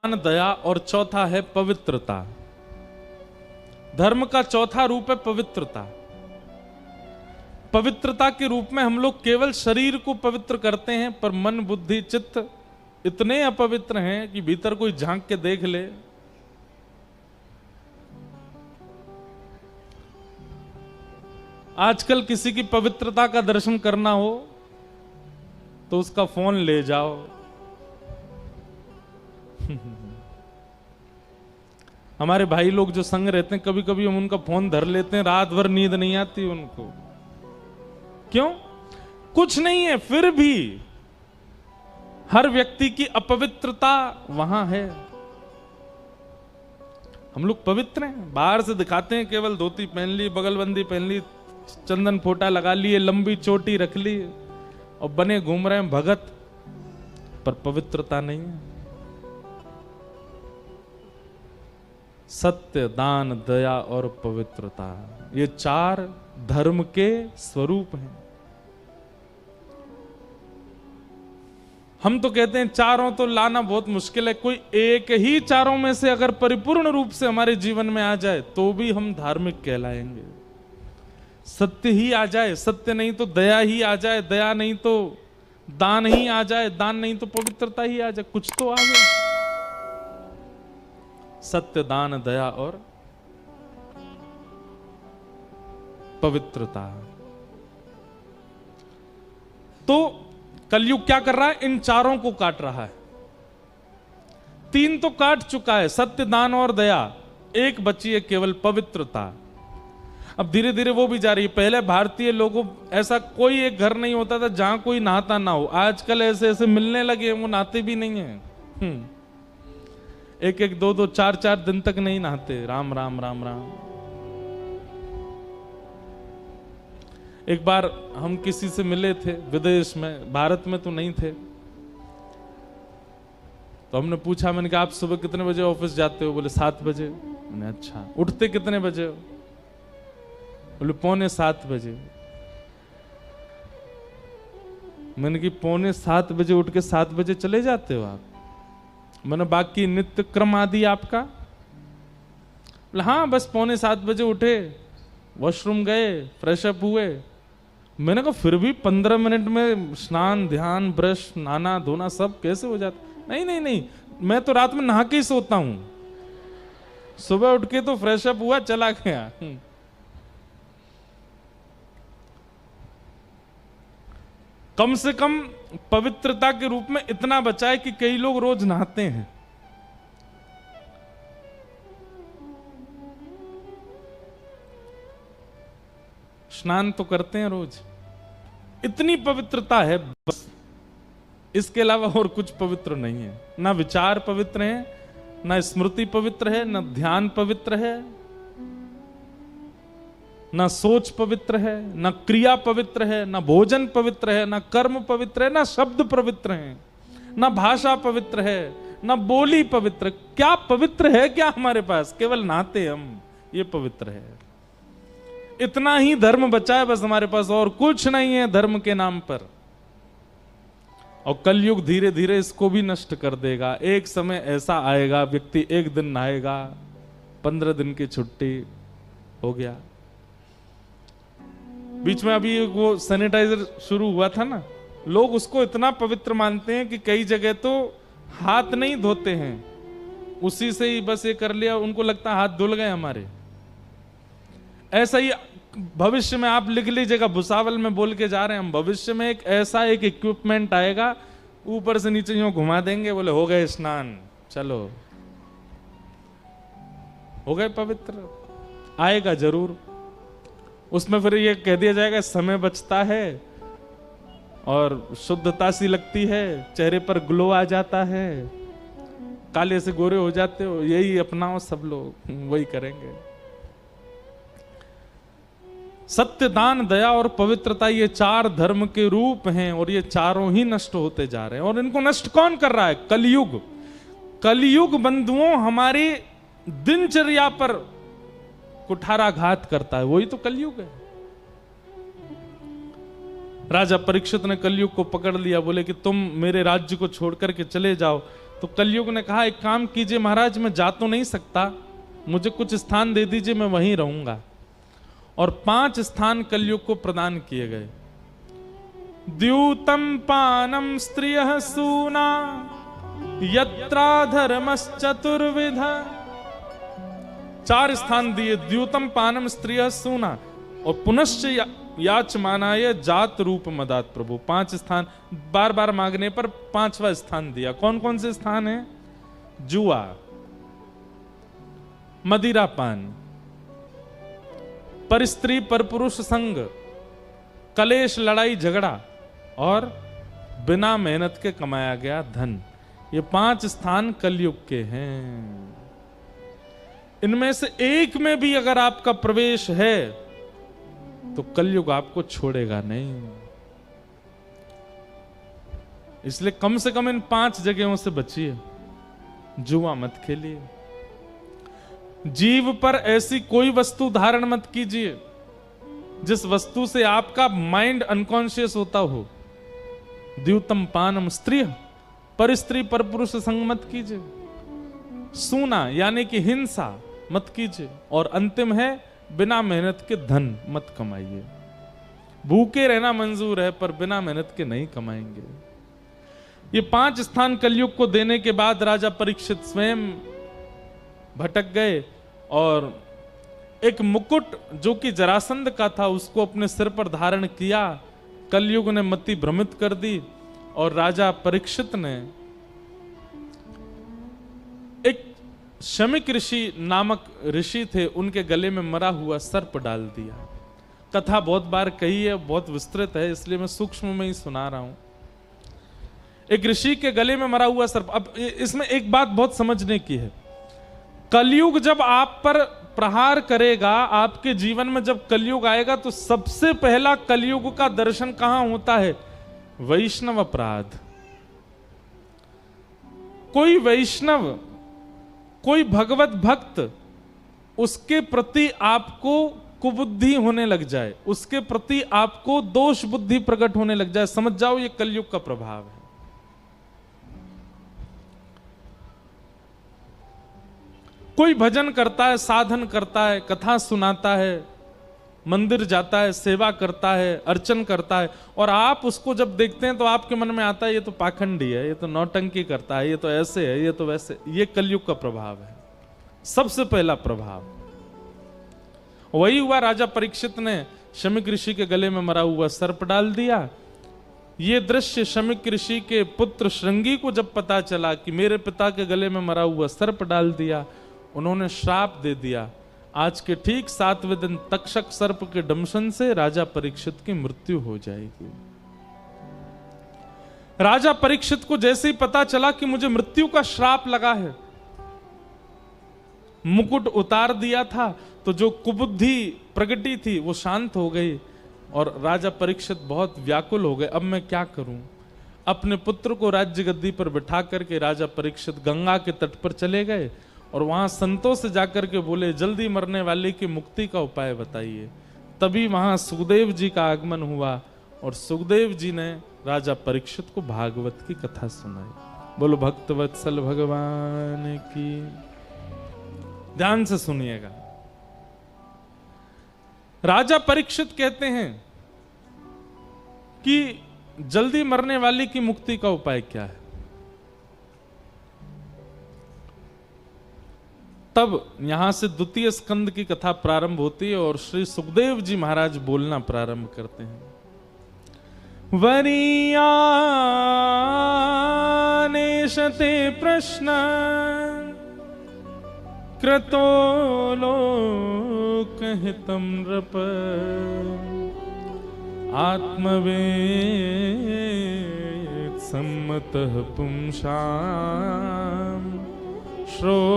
दया और चौथा है पवित्रता। धर्म का चौथा रूप है पवित्रता। पवित्रता के रूप में हम लोग केवल शरीर को पवित्र करते हैं, पर मन बुद्धि चित्त इतने अपवित्र हैं कि भीतर कोई झांक के देख ले आजकल किसी की पवित्रता का दर्शन करना हो तो उसका फोन ले जाओ। हमारे भाई लोग जो संग रहते हैं, कभी कभी हम उनका फोन धर लेते हैं, रात भर नींद नहीं आती उनको। क्यों? कुछ नहीं है, फिर भी हर व्यक्ति की अपवित्रता वहां है। हम लोग पवित्र हैं, बाहर से दिखाते हैं, केवल धोती पहन ली, बगलबंदी पहन ली, चंदन फोटा लगा लिए, लंबी चोटी रख ली और बने घूम रहे हैं भगत, पर पवित्रता नहीं है। सत्य, दान, दया और पवित्रता, ये चार धर्म के स्वरूप हैं। हम तो कहते हैं चारों तो लाना बहुत मुश्किल है, कोई एक ही चारों में से अगर परिपूर्ण रूप से हमारे जीवन में आ जाए तो भी हम धार्मिक कहलाएंगे। सत्य ही आ जाए, सत्य नहीं तो दया ही आ जाए, दया नहीं तो दान ही आ जाए, दान नहीं तो पवित्रता ही आ जाए, कुछ तो आ जाए। सत्य, दान, दया और पवित्रता। तो कलयुग क्या कर रहा है? इन चारों को काट रहा है। तीन तो काट चुका है, सत्य, दान और दया। एक बची है केवल पवित्रता। अब धीरे धीरे वो भी जा रही है। पहले भारतीय लोगों ऐसा कोई एक घर नहीं होता था जहां कोई नहाता ना हो। आजकल ऐसे ऐसे मिलने लगे, वो नहाते भी नहीं है। एक एक दो दो चार चार दिन तक नहीं नहाते। राम राम राम राम। एक बार हम किसी से मिले थे विदेश में, भारत में तो नहीं थे, तो हमने पूछा, मैंने कहा आप सुबह कितने बजे ऑफिस जाते हो? बोले 7 बजे। मैंने अच्छा, उठते कितने बजे हो? बोले 6:45 बजे। मैंने कि 6:45 बजे उठ के 7 बजे चले जाते हो आप? मैंने बाकी नित्य क्रम आदि आपका? बोले हाँ, बस 6:45 बजे उठे, वॉशरूम गए, फ्रेश अप हुए। मैंने कहा फिर भी 15 मिनट में स्नान, ध्यान, ब्रश, नहाना धोना सब कैसे हो जाता? नहीं नहीं नहीं, मैं तो रात में नहा के ही सोता हूं, सुबह उठ के तो फ्रेश अप हुआ, चला गया। कम से कम पवित्रता के रूप में इतना बचा है कि कई लोग रोज नहाते हैं। स्नान तो करते हैं रोज, इतनी पवित्रता है बस। इसके अलावा और कुछ पवित्र नहीं है। ना विचार पवित्र है, ना स्मृति पवित्र है, ना ध्यान पवित्र है, ना सोच पवित्र है, ना क्रिया पवित्र है, ना भोजन पवित्र है, ना कर्म पवित्र है, ना शब्द पवित्र है, ना भाषा पवित्र है, ना बोली पवित्र। क्या पवित्र है क्या हमारे पास? केवल नहाते हम, ये पवित्र है। इतना ही धर्म बचा है बस हमारे पास, और कुछ नहीं है धर्म के नाम पर। और कलयुग धीरे धीरे इसको भी नष्ट कर देगा। एक समय ऐसा आएगा, व्यक्ति एक दिन नहाएगा, 15 दिन की छुट्टी हो गया। बीच में अभी वो सैनिटाइजर शुरू हुआ था ना, लोग उसको इतना पवित्र मानते हैं कि कई जगह तो हाथ नहीं धोते हैं, उसी से ही बस ये कर लिया, उनको लगता है हाथ धुल गए हमारे। ऐसा ही भविष्य में आप लिख लीजिएगा, भुसावल में बोल के जा रहे हैं हम, भविष्य में एक ऐसा एक इक्विपमेंट आएगा, ऊपर से नीचे यूं घुमा देंगे, बोले हो गए स्नान, चलो हो गए पवित्र। आएगा जरूर, उसमें फिर ये कह दिया जाएगा समय बचता है और शुद्धता सी लगती है, चेहरे पर ग्लो आ जाता है, काले से गोरे हो जाते हो, यही अपनाओ सब लोग, वही करेंगे। सत्य, दान, दया और पवित्रता, ये चार धर्म के रूप हैं और ये चारों ही नष्ट होते जा रहे हैं। और इनको नष्ट कौन कर रहा है? कलयुग। कलयुग बंधुओं हमारी दिनचर्या पर कुठाराघात करता है, वही तो कलयुग है। राजा परीक्षित ने कलयुग को पकड़ लिया, बोले कि तुम मेरे राज्य को छोड़ करके चले जाओ, तो कलयुग ने कहा एक काम कीजिए महाराज, मैं जा तो नहीं सकता, मुझे कुछ स्थान दे दीजिए, मैं वहीं रहूंगा। और 5 स्थान कलयुग को प्रदान किए गए। द्यूतम पानम स्त्रियः सूना यत्रा धर्मश्चतुर्विधा। 4 स्थान दिए, द्यूतम पानम स्त्रियः सूना और पुनश्च याचमानाय जात रूप मदात प्रभु। 5 स्थान बार बार मांगने पर 5वां स्थान दिया। कौन कौन से स्थान है? जुआ, मदिरापान, पर स्त्री पर पुरुष संग, कलेश लड़ाई झगड़ा और बिना मेहनत के कमाया गया धन। ये 5 स्थान कलयुग के हैं। इनमें से एक में भी अगर आपका प्रवेश है तो कलयुग आपको छोड़ेगा नहीं। इसलिए कम से कम इन 5 जगहों से बचिए। जुआ मत खेलिए, जीव पर ऐसी कोई वस्तु धारण मत कीजिए जिस वस्तु से आपका माइंड अनकॉन्शियस होता हो। द्यूतम पानम स्त्रिय, पर स्त्री पर पुरुष संग मत कीजिए। सूना यानी कि हिंसा मत कीजिए। और अंतिम है बिना मेहनत के धन मत कमाइए। भूखे रहना मंजूर है पर बिना मेहनत के नहीं कमाएंगे। ये 5 स्थान कलयुग को देने के बाद राजा परीक्षित स्वयं भटक गए और एक मुकुट जो कि जरासंध का था उसको अपने सिर पर धारण किया। कलयुग ने मति भ्रमित कर दी और राजा परीक्षित ने एक शमिक ऋषि नामक ऋषि थे, उनके गले में मरा हुआ सर्प डाल दिया। कथा बहुत बार कही है, बहुत विस्तृत है, इसलिए मैं सूक्ष्म में ही सुना रहा हूं। एक ऋषि के गले में मरा हुआ सर्प। अब इसमें एक बात बहुत समझने की है। कलयुग जब आप पर प्रहार करेगा, आपके जीवन में जब कलयुग आएगा तो सबसे पहला कलयुग का दर्शन कहां होता है? वैष्णव अपराध। कोई वैष्णव, कोई भगवत भक्त, उसके प्रति आपको कुबुद्धि होने लग जाए, उसके प्रति आपको दोष बुद्धि प्रकट होने लग जाए, समझ जाओ ये कलयुग का प्रभाव है। कोई भजन करता है, साधन करता है, कथा सुनाता है, मंदिर जाता है, सेवा करता है, अर्चन करता है, और आप उसको जब देखते हैं तो आपके मन में आता है ये तो पाखंडी है, ये तो नौटंकी करता है, ये तो ऐसे है, ये तो वैसे। ये कलयुग का प्रभाव है, सबसे पहला प्रभाव। वही हुआ, राजा परीक्षित ने शमिक ऋषि के गले में मरा हुआ सर्प डाल दिया। ये दृश्य शमिक ऋषि के पुत्र श्रृंगी को जब पता चला कि मेरे पिता के गले में मरा हुआ सर्प डाल दिया, उन्होंने श्राप दे दिया। आज के ठीक 7वें दिन तक्षक सर्प के दंशन से राजा परीक्षित की मृत्यु हो जाएगी। राजा परीक्षित को जैसे ही पता चला कि मुझे मृत्यु का श्राप लगा है, मुकुट उतार दिया था तो जो कुबुद्धि प्रगति थी वो शांत हो गई और राजा परीक्षित बहुत व्याकुल हो गए। अब मैं क्या करूं? अपने पुत्र को राज्य गद्दी पर बिठा करके राजा परीक्षित गंगा के तट पर चले गए और वहां संतों से जाकर के बोले जल्दी मरने वाले की मुक्ति का उपाय बताइए। तभी वहां सुखदेव जी का आगमन हुआ और सुखदेव जी ने राजा परीक्षित को भागवत की कथा सुनाई। बोलो भक्तवत्सल भगवान की। ध्यान से सुनिएगा। राजा परीक्षित कहते हैं कि जल्दी मरने वाले की मुक्ति का उपाय क्या है? तब यहां से 2 स्कंद की कथा प्रारंभ होती है और श्री सुखदेव जी महाराज बोलना प्रारंभ करते हैं। वरीयानेशते प्रश्न क्रतो लोकहितं नृप आत्मवेद सम्मतः पुंसाम् श्रोतव्यादिषु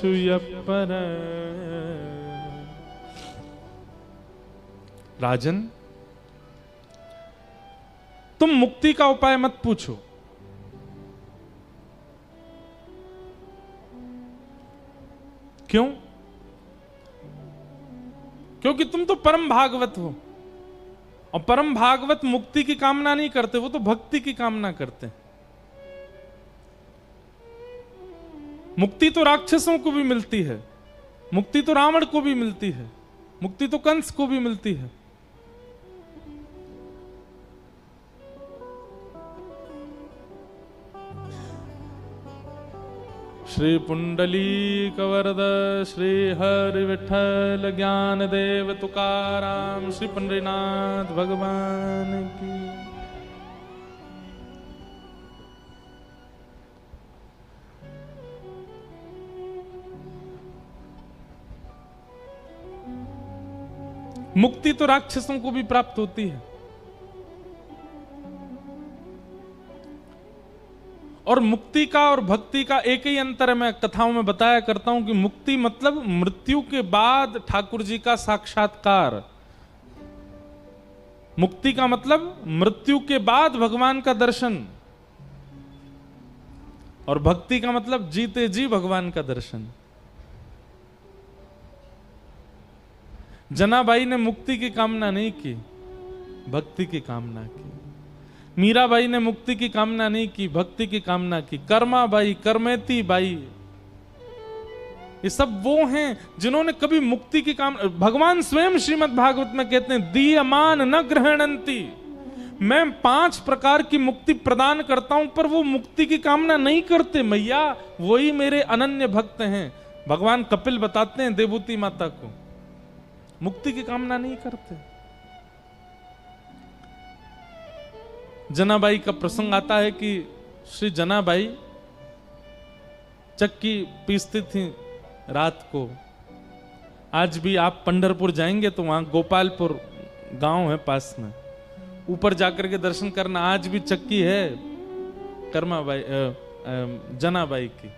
यपर। राजन, तुम मुक्ति का उपाय मत पूछो। क्यों? क्योंकि तुम तो परम भागवत हो और परम भागवत मुक्ति की कामना नहीं करते, वो तो भक्ति की कामना करते हैं। मुक्ति तो राक्षसों को भी मिलती है, मुक्ति तो रावण को भी मिलती है, मुक्ति तो कंस को भी मिलती है। श्री पुंडलीक वरद श्री हरि विठ्ठल ज्ञान देव तुकाराम श्री पंडरीनाथ भगवान की। मुक्ति तो राक्षसों को भी प्राप्त होती है, और मुक्ति का और भक्ति का एक ही अंतर है। मैं कथाओं में बताया करता हूं कि मुक्ति मतलब मृत्यु के बाद ठाकुर जी का साक्षात्कार, मुक्ति का मतलब मृत्यु के बाद भगवान का दर्शन, और भक्ति का मतलब जीते जी भगवान का दर्शन। जनाबाई ने मुक्ति की कामना नहीं की, भक्ति की कामना की। मीराबाई ने मुक्ति की कामना नहीं की, भक्ति की कामना की। कर्माबाई, कर्मेती बाई, ये सब वो हैं जिन्होंने कभी मुक्ति की कामना, भगवान स्वयं श्रीमद् भागवत में कहते हैं दीयमान न ग्रहणंती, मैं 5 प्रकार की मुक्ति प्रदान करता हूं पर वो मुक्ति की कामना नहीं करते मैया, वही मेरे अनन्य भक्त हैं। भगवान कपिल बताते हैं देवूती माता को, मुक्ति की कामना नहीं करते। जनाबाई का प्रसंग आता है कि श्री जनाबाई चक्की पीसती थी रात को। आज भी आप पंढरपुर जाएंगे तो वहां गोपालपुर गांव है पास में, ऊपर जाकर के दर्शन करना, आज भी चक्की है कर्माबाई जनाबाई की।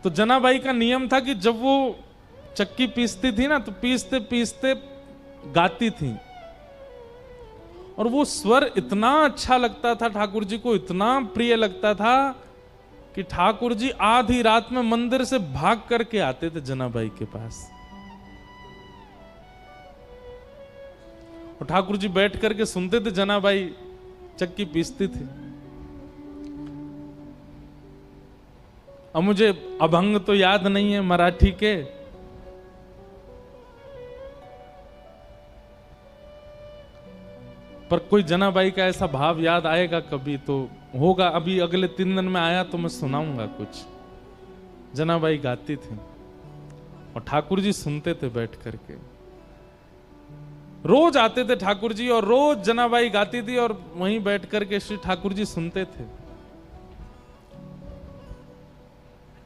तो जनाबाई का नियम था कि जब वो चक्की पीसती थी ना, तो पीसते पीसते गाती थी, और वो स्वर इतना अच्छा लगता था ठाकुर जी को, इतना प्रिय लगता था कि ठाकुर जी आधी रात में मंदिर से भाग करके आते थे जनाबाई के पास, और ठाकुर जी बैठ करके सुनते थे, जनाबाई चक्की पीसती थी। अब मुझे अभंग तो याद नहीं है मराठी के, पर कोई जनाबाई का ऐसा भाव याद आएगा कभी तो होगा। अभी अगले 3 दिन में आया तो मैं सुनाऊंगा कुछ। जनाबाई गाती थी और ठाकुर जी सुनते थे बैठ करके। रोज आते थे ठाकुर जी और रोज जनाबाई गाती थी और वहीं बैठ करके श्री ठाकुर जी सुनते थे।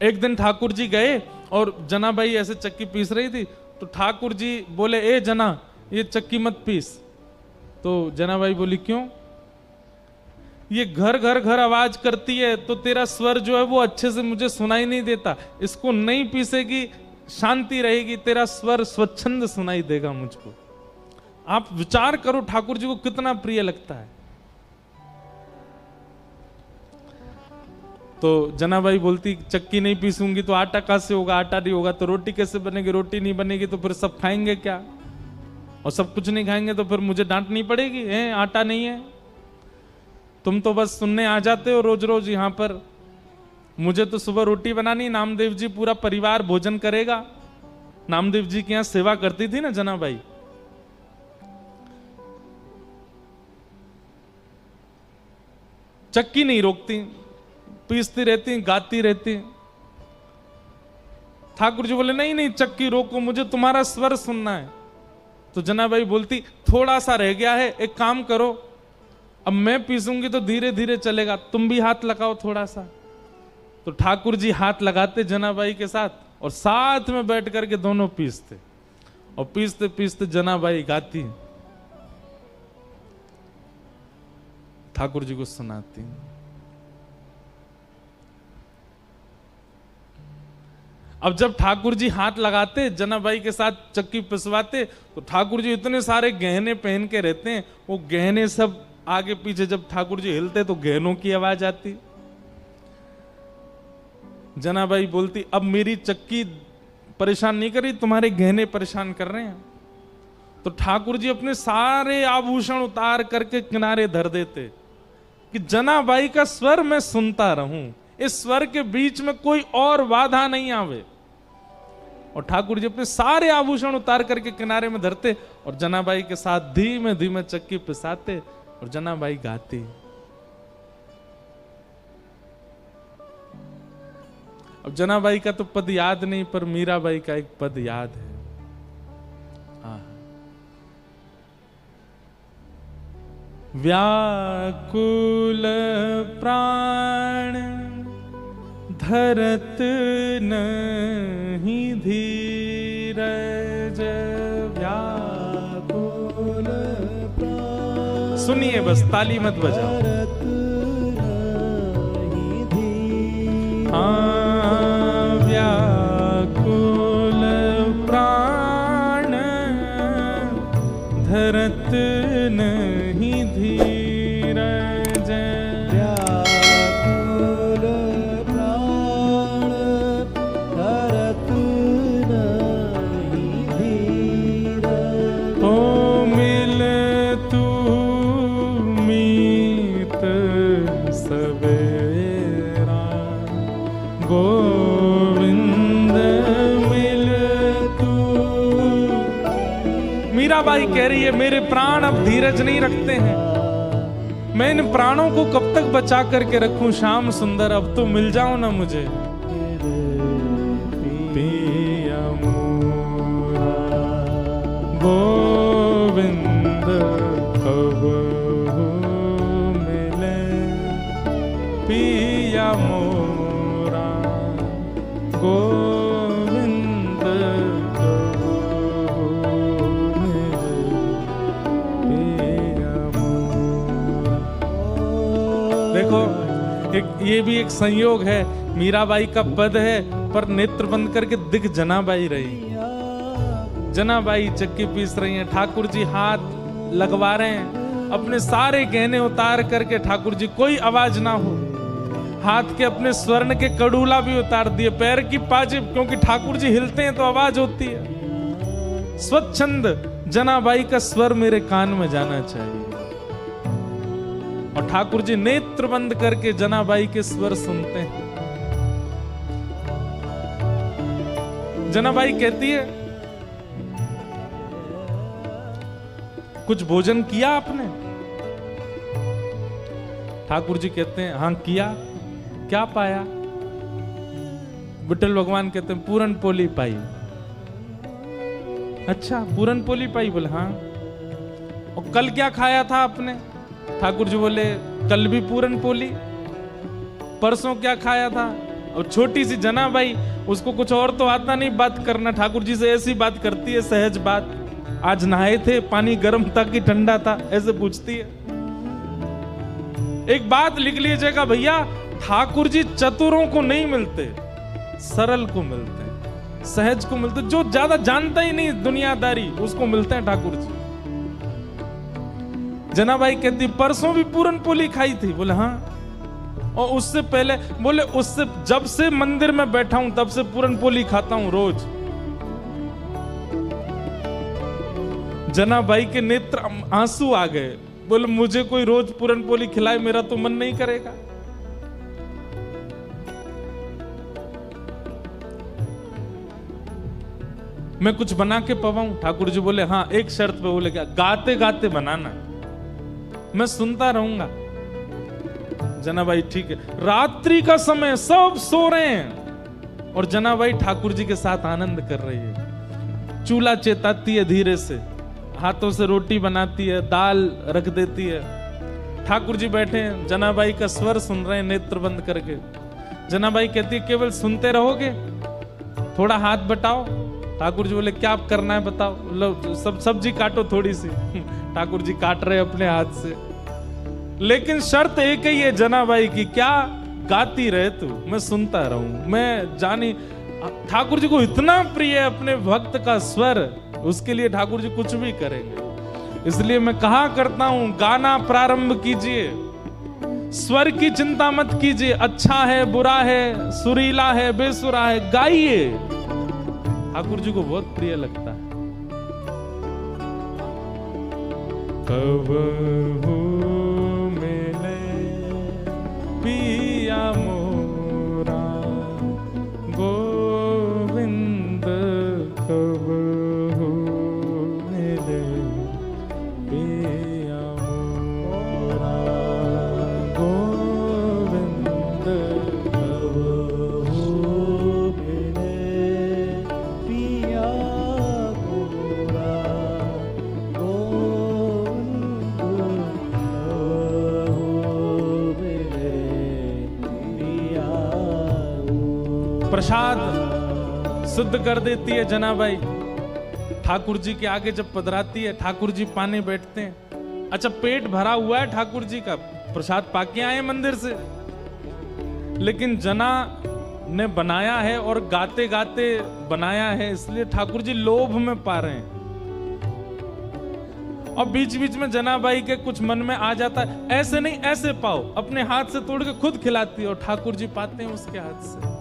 एक दिन ठाकुर जी गए और जनाबाई ऐसे चक्की पीस रही थी, तो ठाकुर जी बोले, ए जना ये चक्की मत पीस। तो जनाबाई बोली, क्यों? ये घर घर घर आवाज करती है तो तेरा स्वर जो है वो अच्छे से मुझे सुनाई नहीं देता, इसको नहीं पीसेगी शांति रहेगी, तेरा स्वर स्वच्छंद सुनाई देगा मुझको। आप विचार करो ठाकुर जी को कितना प्रिय लगता है। तो जनाबाई बोलती, चक्की नहीं पीसूंगी तो आटा कहां से होगा, आटा नहीं होगा तो रोटी कैसे बनेगी, रोटी नहीं बनेगी तो फिर सब खाएंगे क्या, और सब कुछ नहीं खाएंगे तो फिर मुझे डांटनी पड़ेगी, हैं आटा नहीं है। तुम तो बस सुनने आ जाते हो रोज रोज यहाँ पर, मुझे तो सुबह रोटी बनानी, नामदेव जी पूरा परिवार भोजन करेगा। नामदेव जी के यहाँ सेवा करती थी ना जनाबाई। चक्की नहीं रोकती, पीसती रहती, गाती रहती। ठाकुर जी बोले, नहीं नहीं चक्की रोको, मुझे तुम्हारा स्वर सुनना है। तो जनाबाई बोलती, थोड़ा सा रह गया है, एक काम करो, अब मैं पीसूंगी तो धीरे धीरे चलेगा, तुम भी हाथ लगाओ थोड़ा सा। तो ठाकुर जी हाथ लगाते जनाबाई के साथ और साथ में बैठ करके दोनों पीसते, और पीसते पीसते जनाबाई गाती, ठाकुर जी को सुनाती। अब जब ठाकुर जी हाथ लगाते जनाबाई के साथ चक्की पिसवाते, तो ठाकुर जी इतने सारे गहने पहन के रहते हैं, वो गहने सब आगे पीछे जब ठाकुर जी हिलते तो गहनों की आवाज आती। जनाबाई बोलती, अब मेरी चक्की परेशान नहीं कर रही, तुम्हारे गहने परेशान कर रहे हैं। तो ठाकुर जी अपने सारे आभूषण उतार करके किनारे धर देते कि जनाबाई का स्वर मैं सुनता रहूं, इस स्वर के बीच में कोई और बाधा नहीं आवे। और ठाकुर जी अपने सारे आभूषण उतार करके किनारे में धरते और जनाबाई के साथ धीमे धीमे चक्की पिसाते और जनाबाई गाती। अब जनाबाई का तो पद याद नहीं, पर मीराबाई का एक पद याद है। व्याकुल प्राण धरत नहीं धीरज, व्याकुल प्राण। सुनिए बस, ताली मत बजाओ। व्याकुल प्राण धरत नहीं धीरज, व्याकुल प्राण धरत नहीं धीरज। ओ मिल तू मीत सवेरा, गोविंद मिल तू। मीराबाई कह रही है मेरे प्राण अब धीरज नहीं रखते हैं, मैं इन प्राणों को कब तक बचा करके रखूं। श्याम सुंदर अब तो मिल जाओ ना मुझे। पिया मोरा गोविंद कब मिले, पिया मोरा गोविंद कब मिले, पिया मोरा। देखो ये भी एक संयोग है, मीराबाई का पद है पर नेत्र बंद करके दिख जनाबाई रही। जनाबाई चक्की पीस रही हैं, ठाकुर जी हाथ लगवा रहे हैं, अपने सारे गहने उतार करके ठाकुर जी कोई आवाज ना हो, हाथ के अपने स्वर्ण के कड़ूला भी उतार दिए, पैर की पाजेब, क्योंकि ठाकुर जी हिलते हैं तो आवाज होती है। स्वच्छंद जनाबाई का स्वर मेरे कान में जाना चाहिए। और ठाकुर जी नेत्र बंद करके जनाबाई के स्वर सुनते हैं। जनाबाई कहती है कुछ भोजन किया आपने? ठाकुर जी कहते हैं हाँ किया। क्या पाया? विठल भगवान कहते हैं पूरन पोली पाई। अच्छा पूरन पोली पाई? बोले हाँ। और कल क्या खाया था आपने? ठाकुर जी बोले कल भी पूरन पोली। परसों क्या खाया था? और छोटी सी जनाबाई, उसको कुछ और तो आता नहीं बात करना, ठाकुर जी से ऐसी बात करती है सहज बात। आज नहाए थे, पानी गर्म था कि ठंडा था, ऐसे पूछती है। एक बात लिख लीजिएगा भैया, ठाकुर जी चतुरों को नहीं मिलते, सरल को मिलते हैं, सहज को मिलते, जो ज्यादा जानता ही नहीं दुनियादारी उसको मिलते हैं ठाकुर जी। जनाबाई कहती परसों भी पूरन पोली खाई थी? बोले हाँ। और उससे पहले? बोले उससे जब से मंदिर में बैठा हूं तब से पूरन पोली खाता हूं रोज। जनाबाई के नेत्र आंसू आ गए। बोले मुझे कोई रोज पूरन पोली खिलाए, मेरा तो मन नहीं करेगा। मैं कुछ बना के पवाऊं? ठाकुर जी बोले हाँ, एक शर्त पे। बोले क्या? गाते गाते बनाना, मैं सुनता रहूंगा। जनाबाई ठीक है। रात्रि का समय, सब सो रहे हैं और जनाबाई ठाकुर जी के साथ आनंद कर रही है। चूल्हा चेताती है धीरे से, हाथों से रोटी बनाती है, दाल रख देती है। ठाकुर जी बैठे हैं, जनाबाई का स्वर सुन रहे हैं नेत्र बंद करके। जनाबाई कहती है केवल सुनते रहोगे? थोड़ा हाथ बटाओ। ठाकुर जी बोले क्या करना है बताओ। लो सब सब्जी काटो थोड़ी सी। ठाकुर जी काट रहे अपने हाथ से। लेकिन शर्त एक ही है जनाबाई की, क्या? गाती रहे तू, मैं सुनता रहूं। मैं जानी ठाकुर जी को इतना प्रिय है अपने भक्त का स्वर, उसके लिए ठाकुर जी कुछ भी करेंगे। इसलिए मैं कहा करता हूं गाना प्रारंभ कीजिए, स्वर की चिंता मत कीजिए, अच्छा है बुरा है, सुरीला है बेसुरा है, गाइए। ठाकुर जी को बहुत प्रिय लगता है। कब हो मिले पिया मोरा प्रसाद शुद्ध कर देती है जनाबाई। ठाकुर जी के आगे जब पधराती है, ठाकुर जी पाने बैठते हैं। अच्छा, पेट भरा हुआ है ठाकुर जी का, प्रसाद पाके आए मंदिर से, लेकिन जना ने बनाया है और गाते गाते बनाया है, इसलिए ठाकुर जी लोभ में पा रहे हैं। और बीच बीच में जनाबाई के कुछ मन में आ जाता है, ऐसे नहीं ऐसे पाओ, अपने हाथ से तोड़ के खुद खिलाती है और ठाकुर जी पाते हैं उसके हाथ से।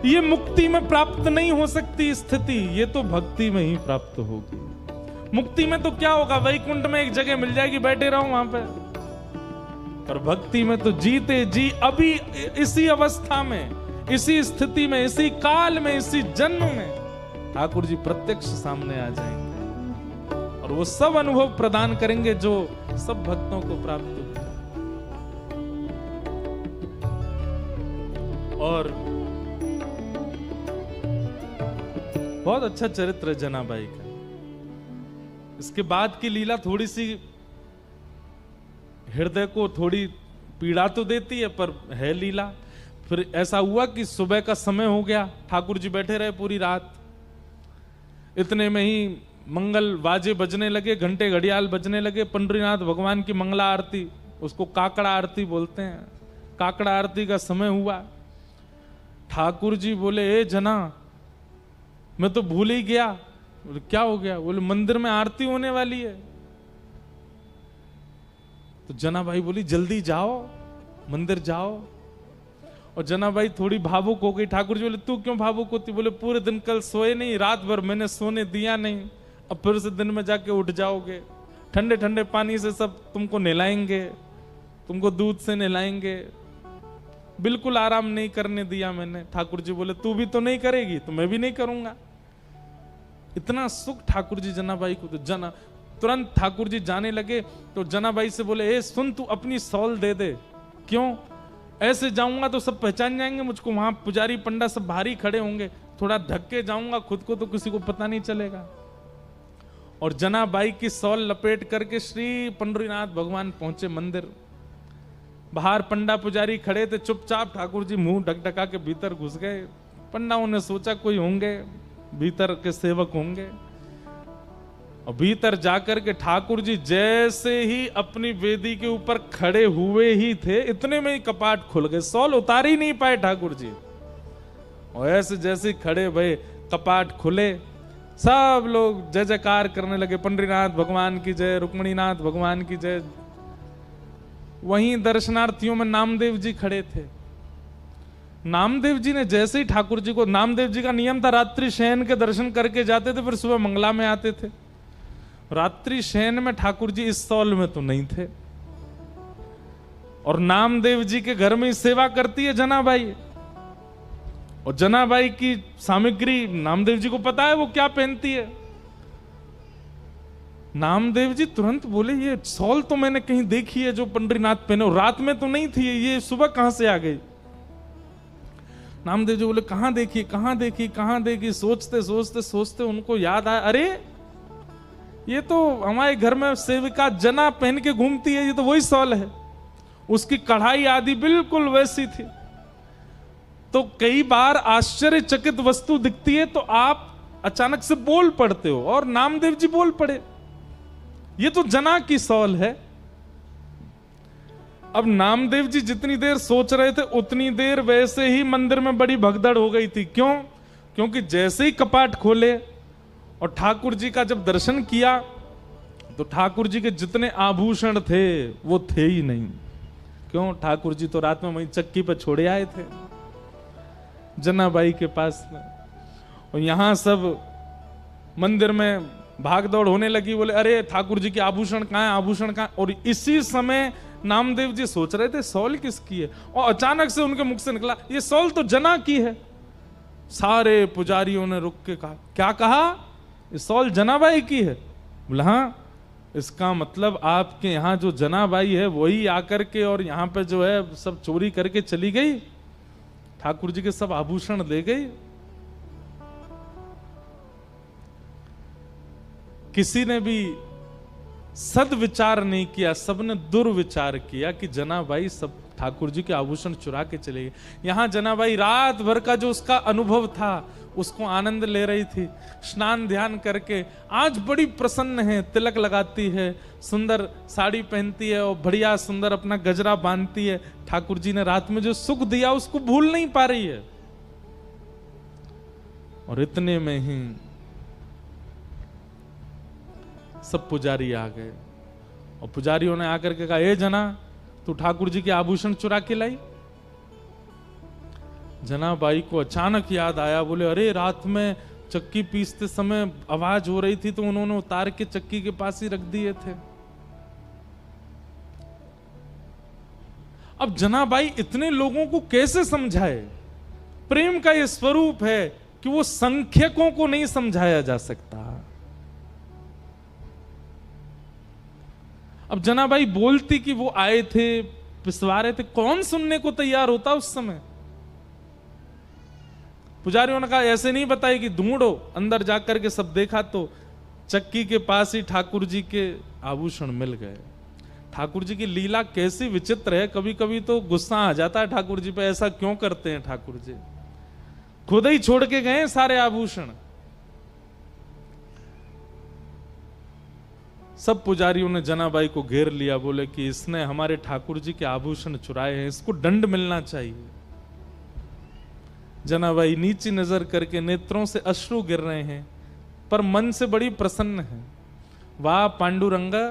ये मुक्ति में प्राप्त नहीं हो सकती स्थिति, ये तो भक्ति में ही प्राप्त होगी। मुक्ति में तो क्या होगा, वैकुंठ में एक जगह मिल जाएगी, बैठे रहो वहां पे। पर भक्ति में तो जीते जी अभी इसी अवस्था में, इसी स्थिति में, इसी काल में, इसी जन्म में ठाकुर जी प्रत्यक्ष सामने आ जाएंगे और वो सब अनुभव प्रदान करेंगे जो सब भक्तों को प्राप्त होता है। और बहुत अच्छा चरित्र है जनाबाई का। इसके बाद की लीला थोड़ी सी हृदय को थोड़ी पीड़ा तो देती है, पर है लीला। फिर ऐसा हुआ कि सुबह का समय हो गया, ठाकुर जी बैठे रहे पूरी रात। इतने में ही मंगल वाजे बजने लगे, घंटे घड़ियाल बजने लगे। पंडरीनाथ भगवान की मंगला आरती, उसको काकड़ा आरती बोलते हैं, काकड़ा आरती का समय हुआ। ठाकुर जी बोले, ए जना, मैं तो भूल ही गया। बोले क्या हो गया? बोले मंदिर में आरती होने वाली है। तो जनाबाई बोली जल्दी जाओ, मंदिर जाओ। और जनाबाई थोड़ी भावुक हो गई। ठाकुर जी बोले तू क्यों भावुक होती? बोले पूरे दिन कल सोए नहीं, रात भर मैंने सोने दिया नहीं, अब फिर से दिन में जाके उठ जाओगे, ठंडे ठंडे पानी से सब तुमको नहलाएंगे, तुमको दूध से नहलाएंगे, बिल्कुल आराम नहीं करने दिया मैंने। ठाकुर जी बोले तू भी तो नहीं करेगी तो मैं भी नहीं करूंगा। इतना सुख ठाकुर जी जनाबाई को। तो जना तुरंत ठाकुर जी जाने लगे तो जनाबाई से बोले, ए सुन, तू अपनी सॉल दे दे। क्यों? ऐसे जाऊंगा तो सब पहचान जाएंगे मुझको, वहां पुजारी पंडा सब भारी खड़े होंगे, थोड़ा ढक के जाऊंगा खुद को तो किसी को पता नहीं चलेगा। और जनाबाई की सॉल लपेट करके श्री पंडरीनाथ भगवान पहुंचे मंदिर। बाहर पंडा पुजारी खड़े थे, चुपचाप ठाकुर जी मुंह ढकढका के भीतर घुस गए। पंडाओं ने सोचा कोई होंगे, भीतर के सेवक होंगे। और भीतर जाकर के ठाकुर जी जैसे ही अपनी वेदी के ऊपर खड़े हुए ही थे, इतने में ही कपाट खुल गए, सॉल उतार ही नहीं पाए ठाकुर जी। और ऐसे जैसे खड़े भये, कपाट खुले, सब लोग जय जयकार करने लगे, पंडरीनाथ भगवान की जय, रुक्मणीनाथ भगवान की जय। वहीं दर्शनार्थियों में नामदेव जी खड़े थे। नामदेव जी ने जैसे ही ठाकुर जी को, नामदेव जी का नियम था रात्रि शयन के दर्शन करके जाते थे, फिर सुबह मंगला में आते थे। रात्रि शयन में ठाकुर जी इस सॉल में तो नहीं थे। और नामदेव जी के घर में सेवा करती है जनाबाई। और जनाबाई की सामग्री नामदेव जी को पता है वो क्या पहनती है। नामदेव जी तुरंत बोले, ये सॉल तो मैंने कहीं देखी है जो पंडरीनाथ पहने, रात में तो नहीं थी, ये सुबह कहां से आ गई? नामदेव जी बोले कहां देखी, कहां देखी, कहां देखी? सोचते सोचते सोचते उनको याद आया, अरे ये तो हमारे घर में सेविका जना पहन के घूमती है, ये तो वही सॉल है। उसकी कढ़ाई आदि बिल्कुल वैसी थी। तो कई बार आश्चर्यचकित वस्तु दिखती है तो आप अचानक से बोल पड़ते हो, और नामदेव जी बोल पड़े, ये तो जना की सॉल है। अब नामदेव जी जितनी देर सोच रहे थे उतनी देर वैसे ही मंदिर में बड़ी भगदड़ हो गई थी। क्यों? क्योंकि जैसे ही कपाट खोले और ठाकुर जी का जब दर्शन किया तो ठाकुर जी के जितने आभूषण थे वो थे ही नहीं। क्यों? ठाकुर जी तो रात में वहीं चक्की पर छोड़े आए थे जनाबाई के पास में। और यहां सब मंदिर में भाग दौड़ होने लगी, बोले अरे ठाकुर जी के आभूषण कहां है, आभूषण कहां? और इसी समय नामदेव जी सोच रहे थे सॉल किसकी है, और अचानक से उनके मुख से निकला, ये सॉल तो जना की है। सारे पुजारियों ने रुक के कहा, क्या कहा? ये सॉल जनाबाई की है? बोला हाँ। इसका मतलब आपके यहाँ जो जनाबाई है वही आकर के और यहाँ पे जो है सब चोरी करके चली गई, ठाकुर जी के सब आभूषण ले गई। किसी ने भी सदविचार नहीं किया, सबने दुर्विचार किया कि जनाबाई सब ठाकुर जी के आभूषण चुरा के चले गए। यहां जनाबाई रात भर का जो उसका अनुभव था उसको आनंद ले रही थी, स्नान ध्यान करके आज बड़ी प्रसन्न है, तिलक लगाती है, सुंदर साड़ी पहनती है और बढ़िया सुंदर अपना गजरा बांधती है। ठाकुर जी ने रात में जो सुख दिया उसको भूल नहीं पा रही है। और इतने में ही सब पुजारी आ गए और पुजारियों ने आकर के कहा, ए जना तू ठाकुर जी के आभूषण चुरा के लाई। जनाबाई को अचानक याद आया, बोले अरे रात में चक्की पीसते समय आवाज हो रही थी तो उन्होंने उतार के चक्की के पास ही रख दिए थे। अब जनाबाई इतने लोगों को कैसे समझाए? प्रेम का यह स्वरूप है कि वो संख्यकों को नहीं समझाया जा सकता। अब जनाबाई बोलती कि वो आए थे, पिसवा रहे थे, कौन सुनने को तैयार होता उस समय? पुजारियों ने कहा ऐसे नहीं बताई कि ढूंढो। अंदर जाकर के सब देखा तो चक्की के पास ही ठाकुर जी के आभूषण मिल गए। ठाकुर जी की लीला कैसी विचित्र है, कभी कभी तो गुस्सा आ जाता है ठाकुर जी पे, ऐसा क्यों करते हैं ठाकुर जी? खुद ही छोड़ के गए सारे आभूषण। सब पुजारियों ने जनाबाई को घेर लिया, बोले कि इसने हमारे ठाकुर जी के आभूषण चुराए हैं, इसको दंड मिलना चाहिए। जनाबाई नीची नजर करके नेत्रों से अश्रु गिर रहे हैं पर मन से बड़ी प्रसन्न है। वाह पांडुरंगा,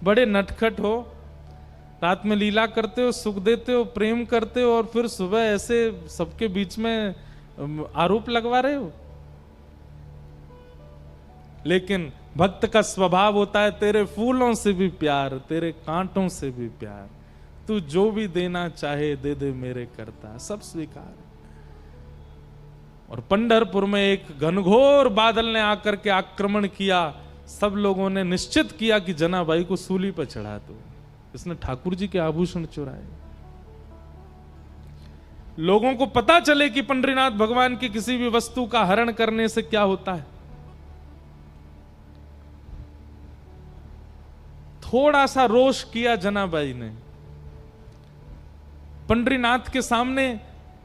बड़े नटखट हो, रात में लीला करते हो, सुख देते हो, प्रेम करते हो और फिर सुबह ऐसे सबके बीच में आरोप लगवा रहे हो। लेकिन भक्त का स्वभाव होता है तेरे फूलों से भी प्यार, तेरे कांटों से भी प्यार, तू जो भी देना चाहे दे दे मेरे करता, सब स्वीकार। और पंढरपुर में एक घनघोर बादल ने आकर के आक्रमण किया। सब लोगों ने निश्चित किया कि जनाबाई को सूली पर चढ़ा दो, इसने ठाकुर जी के आभूषण चुराए। लोगों को पता चले कि पंडरीनाथ भगवान की किसी भी वस्तु का हरण करने से क्या होता है। थोड़ा सा रोष किया जनाबाई ने। पंडरीनाथ के सामने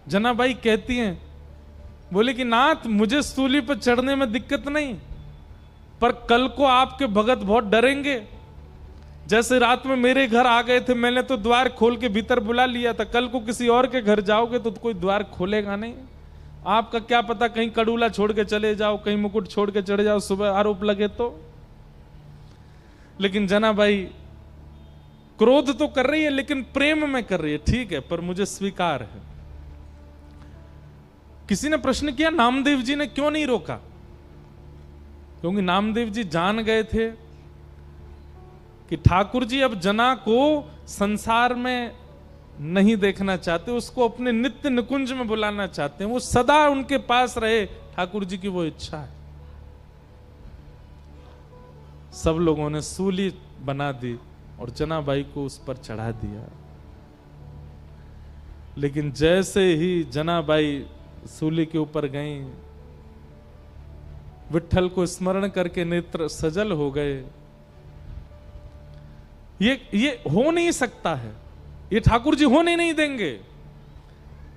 जनाबाई कहती हैं, बोले कि नाथ मुझे सूली पर चढ़ने में दिक्कत नहीं, पर कल को आपके भगत बहुत डरेंगे। जैसे रात में मेरे घर आ गए थे, मैंने तो द्वार खोल के भीतर बुला लिया था, कल को किसी और के घर जाओगे तो कोई द्वार खोलेगा नहीं। आपका क्या पता कहीं कड़ूला छोड़ के चले जाओ, कहीं मुकुट छोड़ के चले जाओ, सुबह आरोप लगे तो। लेकिन जनाबाई क्रोध तो कर रही है लेकिन प्रेम में कर रही है, ठीक है पर मुझे स्वीकार है। किसी ने प्रश्न किया नामदेव जी ने क्यों नहीं रोका? क्योंकि नामदेव जी जान गए थे कि ठाकुर जी अब जना को संसार में नहीं देखना चाहते, उसको अपने नित्य निकुंज में बुलाना चाहते हैं, वो सदा उनके पास रहे, ठाकुर जी की वो इच्छा है। सब लोगों ने सूली बना दी और जनाबाई को उस पर चढ़ा दिया। लेकिन जैसे ही जनाबाई सूली के ऊपर गई, विट्ठल को स्मरण करके नेत्र सजल हो गए। ये हो नहीं सकता है, ये ठाकुर जी होने नहीं देंगे।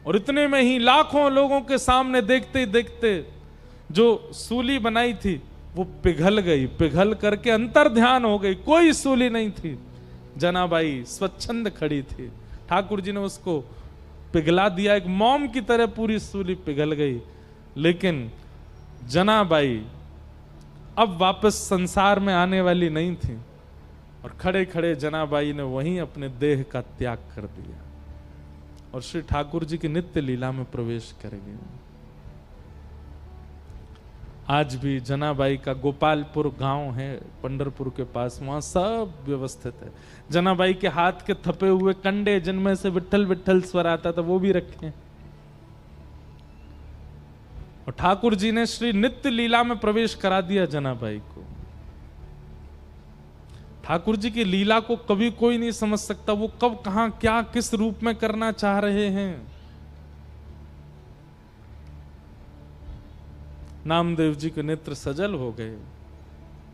और इतने में ही लाखों लोगों के सामने देखते ही देखते जो सूली बनाई थी वो पिघल गई, पिघल करके अंतर ध्यान हो गई, कोई सूली नहीं थी। जनाबाई स्वच्छंद खड़ी थी, ठाकुर जी ने उसको पिघला दिया, एक मोम की तरह पूरी सूली पिघल गई। लेकिन जनाबाई अब वापस संसार में आने वाली नहीं थी और खड़े खड़े जनाबाई ने वहीं अपने देह का त्याग कर दिया और श्री ठाकुर जी की नित्य लीला में प्रवेश कर गए। आज भी जनाबाई का गोपालपुर गांव है पंढरपुर के पास, वहां सब व्यवस्थित है। जनाबाई के हाथ के थपे हुए कंडे जिनमें से विट्ठल विट्ठल स्वर आता था वो भी रखे हैं। और ठाकुर जी ने श्री नित्य लीला में प्रवेश करा दिया जनाबाई को। ठाकुर जी की लीला को कभी कोई नहीं समझ सकता, वो कब कहां क्या किस रूप में करना चाह रहे हैं। नामदेव जी के नेत्र सजल हो गए।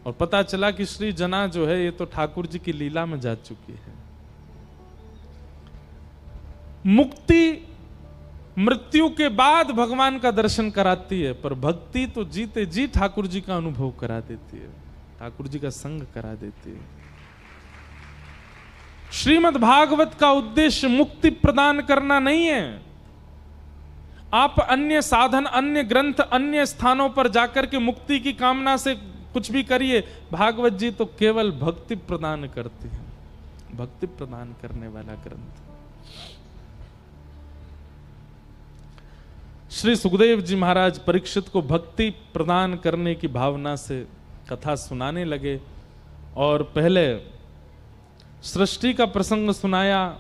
और पता चला कि श्री जना जो है ये तो ठाकुर जी की लीला में जा चुकी है। मुक्ति मृत्यु के बाद भगवान का दर्शन कराती है, पर भक्ति तो जीते जी ठाकुर जी का अनुभव करा देती है, ठाकुर जी का संग करा देती है। श्रीमद् भागवत का उद्देश्य मुक्ति प्रदान करना नहीं है। आप अन्य साधन, अन्य ग्रंथ, अन्य स्थानों पर जाकर के मुक्ति की कामना से कुछ भी करिए, भागवत जी तो केवल भक्ति प्रदान करती है, भक्ति प्रदान करने वाला ग्रंथ। श्री सुखदेव जी महाराज परीक्षित को भक्ति प्रदान करने की भावना से कथा सुनाने लगे और पहले सृष्टि का प्रसंग सुनाया,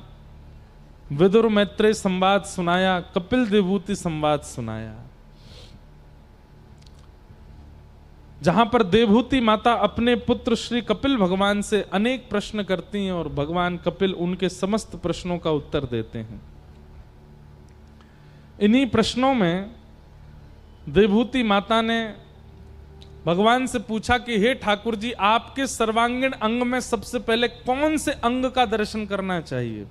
विदुर मैत्रेय संवाद सुनाया, कपिल देवहूति संवाद सुनाया, जहां पर देवहूति माता अपने पुत्र श्री कपिल भगवान से अनेक प्रश्न करती हैं और भगवान कपिल उनके समस्त प्रश्नों का उत्तर देते हैं। इन्हीं प्रश्नों में देवहूति माता ने भगवान से पूछा कि हे ठाकुर जी, आपके सर्वांगीण अंग में सबसे पहले कौन से अंग का दर्शन करना चाहिए?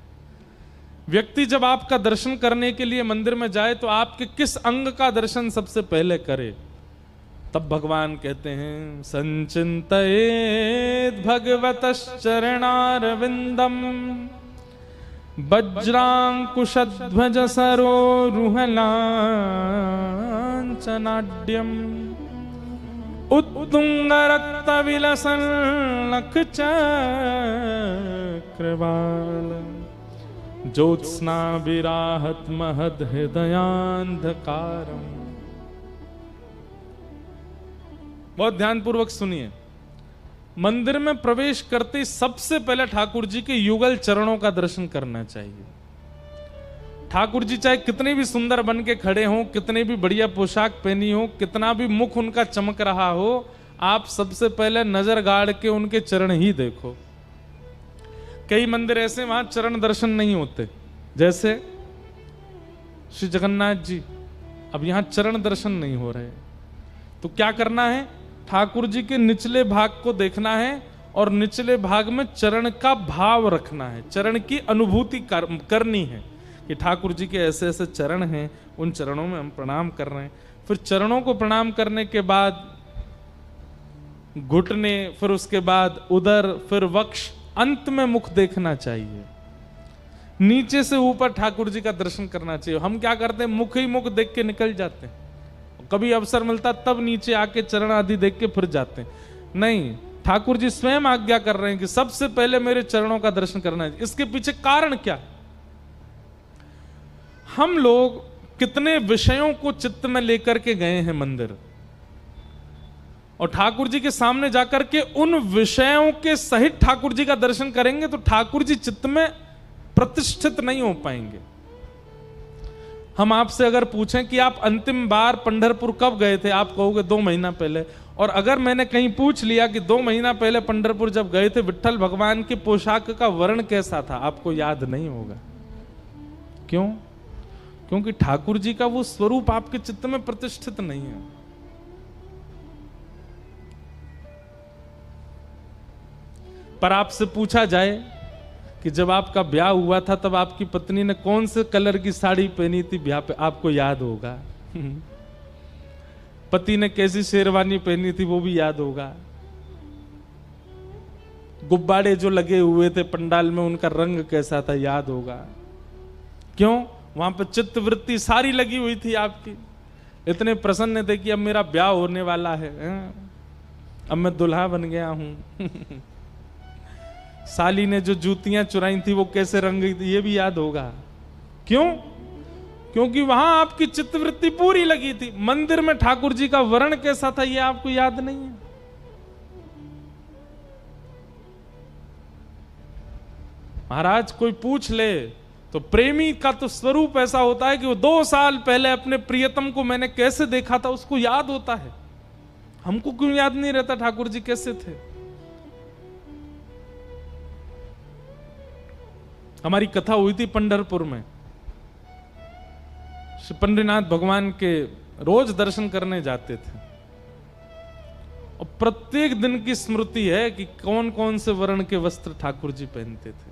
व्यक्ति जब आपका दर्शन करने के लिए मंदिर में जाए तो आपके किस अंग का दर्शन सबसे पहले करे? तब भगवान कहते हैं, संचिन्तयेत् भगवतश्चरणारविन्दम् वज्रांकुशध्वज सरोरुहलाञ्छनाढ्यम् उत्तुङ्गरक्तविलसल्लखचक्रवालम् ज्योत्स्ना विराहत महद हृदयान्धकारम्। बहुत ध्यानपूर्वक सुनिए। मंदिर में प्रवेश करते सबसे पहले ठाकुर जी के युगल चरणों का दर्शन करना चाहिए। ठाकुर जी चाहे कितने भी सुंदर बन के खड़े हों, कितने भी बढ़िया पोशाक पहनी हो, कितना भी मुख उनका चमक रहा हो, आप सबसे पहले नजर गाड़ के उनके चरण ही देखो। कई मंदिर ऐसे वहां चरण दर्शन नहीं होते, जैसे श्री जगन्नाथ जी, अब यहां चरण दर्शन नहीं हो रहे, तो क्या करना है? ठाकुर जी के निचले भाग को देखना है और निचले भाग में चरण का भाव रखना है, चरण की अनुभूति करनी है कि ठाकुर जी के ऐसे ऐसे चरण हैं, उन चरणों में हम प्रणाम कर रहे हैं। फिर चरणों को प्रणाम करने के बाद घुटने, फिर उसके बाद उदर, फिर वक्ष, अंत में मुख देखना चाहिए। नीचे से ऊपर ठाकुर जी का दर्शन करना चाहिए। हम क्या करते हैं? मुख ही मुख देख के निकल जाते हैं, कभी अवसर मिलता तब नीचे आके चरण आदि देख के फिर जाते हैं। नहीं, ठाकुर जी स्वयं आज्ञा कर रहे हैं कि सबसे पहले मेरे चरणों का दर्शन करना है। इसके पीछे कारण क्या? हम लोग कितने विषयों को चित्त में लेकर के गए हैं मंदिर, और ठाकुर जी के सामने जाकर के उन विषयों के सहित ठाकुर जी का दर्शन करेंगे तो ठाकुर जी चित्त में प्रतिष्ठित नहीं हो पाएंगे। हम आपसे अगर पूछें कि आप अंतिम बार पंढरपुर कब गए थे, आप कहोगे 2 महीना पहले। और अगर मैंने कहीं पूछ लिया कि 2 महीना पहले पंढरपुर जब गए थे, विट्ठल भगवान के पोशाक का वर्ण कैसा था, आपको याद नहीं होगा। क्यों? क्योंकि ठाकुर जी का वो स्वरूप आपके चित्त में प्रतिष्ठित नहीं है। पर आपसे पूछा जाए कि जब आपका ब्याह हुआ था तब आपकी पत्नी ने कौन से कलर की साड़ी पहनी थी ब्याह पे, आपको याद होगा। पति ने कैसी शेरवानी पहनी थी वो भी याद होगा। गुब्बारे जो लगे हुए थे पंडाल में उनका रंग कैसा था याद होगा। क्यों? वहां पे चित्तवृत्ति सारी लगी हुई थी आपकी। इतने प्रसन्न थे कि अब मेरा ब्याह होने वाला है, अब मैं दुल्हा बन गया हूं। साली ने जो जूतियां चुराई थी वो कैसे रंग गई थी ये भी याद होगा। क्यों? क्योंकि वहां आपकी चित्तवृत्ति पूरी लगी थी। मंदिर में ठाकुर जी का वर्ण कैसा था ये आपको याद नहीं है। महाराज कोई पूछ ले तो प्रेमी का तो स्वरूप ऐसा होता है कि वो 2 साल पहले अपने प्रियतम को मैंने कैसे देखा था उसको याद होता है। हमको क्यों याद नहीं रहता ठाकुर जी कैसे थे? हमारी कथा हुई थी पंढरपुर में। श्री पंडरीनाथ भगवान के रोज दर्शन करने जाते थे और प्रत्येक दिन की स्मृति है कि कौन कौन से वर्ण के वस्त्र ठाकुर जी पहनते थे,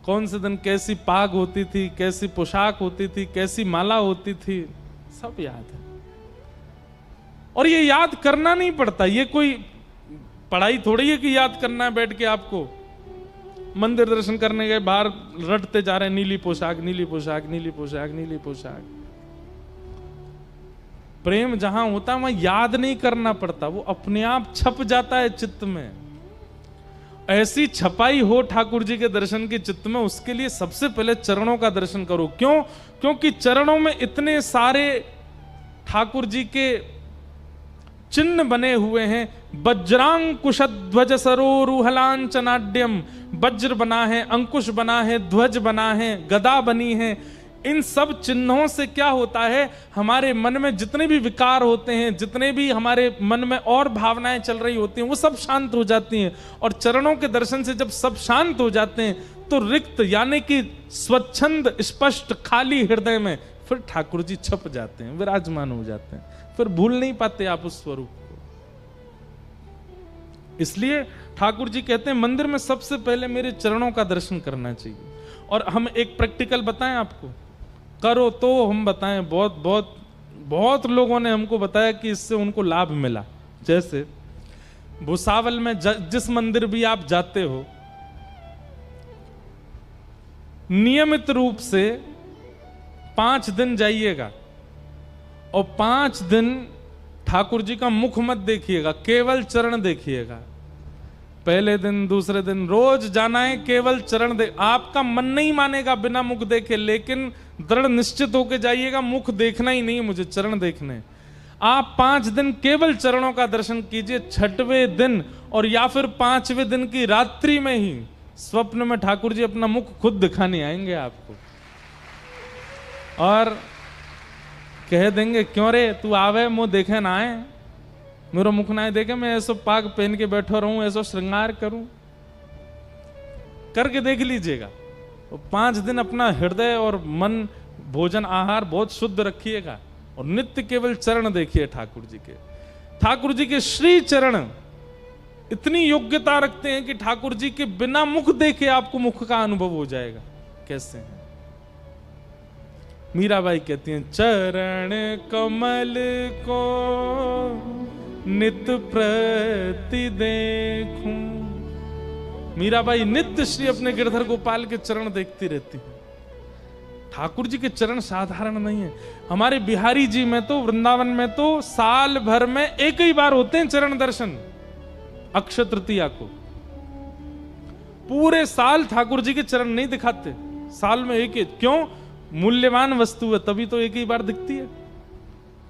कौन से दिन कैसी पाग होती थी, कैसी पोशाक होती थी, कैसी माला होती थी, सब याद है। और ये याद करना नहीं पड़ता, ये कोई पढ़ाई थोड़ी है कि याद करना है बैठ के आपको। मंदिर दर्शन करने गए, बाहर रटते जा रहे हैं नीली पोशाक, नीली पोशाक, नीली पोशाक, नीली पोशाक। प्रेम जहां होता है वहां याद नहीं करना पड़ता, वो अपने आप छप जाता है चित्त में। ऐसी छपाई हो ठाकुर जी के दर्शन के चित्त में, उसके लिए सबसे पहले चरणों का दर्शन करो। क्यों? क्योंकि चरणों में इतने सारे ठाकुर जी के चिन्ह बने हुए हैं। वज्रांकुश ध्वज सरोरुहलांचनाड्यम, वज्र बना है, अंकुश बना है, ध्वज बना है, गदा बनी है। इन सब चिन्हों से क्या होता है, हमारे मन में जितने भी विकार होते हैं, जितने भी हमारे मन में और भावनाएं चल रही होती हैं, वो सब शांत हो जाती हैं। और चरणों के दर्शन से जब सब शांत हो जाते हैं तो रिक्त यानी कि स्वच्छंद, स्पष्ट, खाली हृदय में फिर ठाकुर जी छप जाते हैं, विराजमान हो जाते हैं। फिर भूल नहीं पाते आप उस स्वरूप को। इसलिए ठाकुर जी कहते हैं मंदिर में सबसे पहले मेरे चरणों का दर्शन करना चाहिए। और हम एक प्रैक्टिकल बताएं आपको, करो तो हम बताएं, बहुत बहुत बहुत लोगों ने हमको बताया कि इससे उनको लाभ मिला। जैसे भुसावल में जिस मंदिर भी आप जाते हो, नियमित रूप से 5 दिन जाइएगा और 5 दिन ठाकुर जी का मुख मत देखिएगा, केवल चरण देखिएगा। पहले दिन, दूसरे दिन, रोज जाना है, केवल चरण देख। आपका मन नहीं मानेगा बिना मुख देखे, लेकिन दृढ़ निश्चित होके जाइएगा, मुख देखना ही नहीं, मुझे चरण देखने। आप 5 दिन केवल चरणों का दर्शन कीजिए। 6वें दिन और या फिर 5वें दिन की रात्रि में ही स्वप्न में ठाकुर जी अपना मुख खुद दिखाने आएंगे आपको और कह देंगे, क्यों रे तू आवे मुंह देखे ना आए, मेरा मुख ना देखे, मैं ऐसो पाग पहन के बैठो रहूं, ऐसो श्रृंगार करूं। करके देख लीजिएगा। 5 दिन अपना हृदय और मन, भोजन आहार बहुत शुद्ध रखिएगा और नित्य केवल चरण देखिए ठाकुर जी के। ठाकुर जी के श्री चरण इतनी योग्यता रखते हैं कि ठाकुर जी के बिना मुख देखे आपको मुख का अनुभव हो जाएगा। कैसे हैं? मीराबाई कहती हैं, चरण कमल को नित प्रति देखूं। मीराबाई नित्य श्री अपने गिरधर गोपाल के चरण देखती रहती है। ठाकुर जी के चरण साधारण नहीं है। हमारे बिहारी जी में तो, वृंदावन में तो साल भर में एक ही बार होते हैं चरण दर्शन, अक्षय तृतीया को। पूरे साल ठाकुर जी के चरण नहीं दिखाते, साल में एक ही। क्यों? मूल्यवान वस्तु है, तभी तो एक ही बार दिखती है।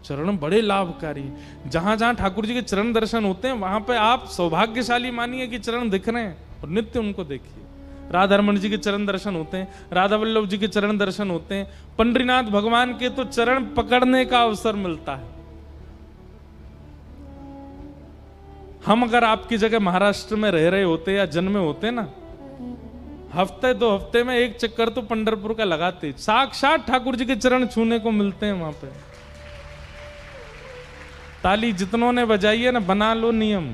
चरण बड़े लाभकारी। जहां जहां ठाकुर जी के चरण दर्शन होते हैं वहां पे आप सौभाग्यशाली मानिए कि चरण दिख रहे हैं और नित्य उनको देखिए। राधा रमन जी के चरण दर्शन होते हैं, राधा वल्लभ जी के चरण दर्शन होते हैं, पंडरीनाथ भगवान के तो चरण पकड़ने का अवसर मिलता है। हम अगर आपकी जगह महाराष्ट्र में रह रहे होते या जन्मे होते ना, हफ्ते 2 हफ्ते में एक चक्कर तो पंढरपुर का लगाते। साक्षात ठाकुर जी के चरण छूने को मिलते हैं वहां पे। ताली जितनों ने बजाई है ना, बना लो नियम,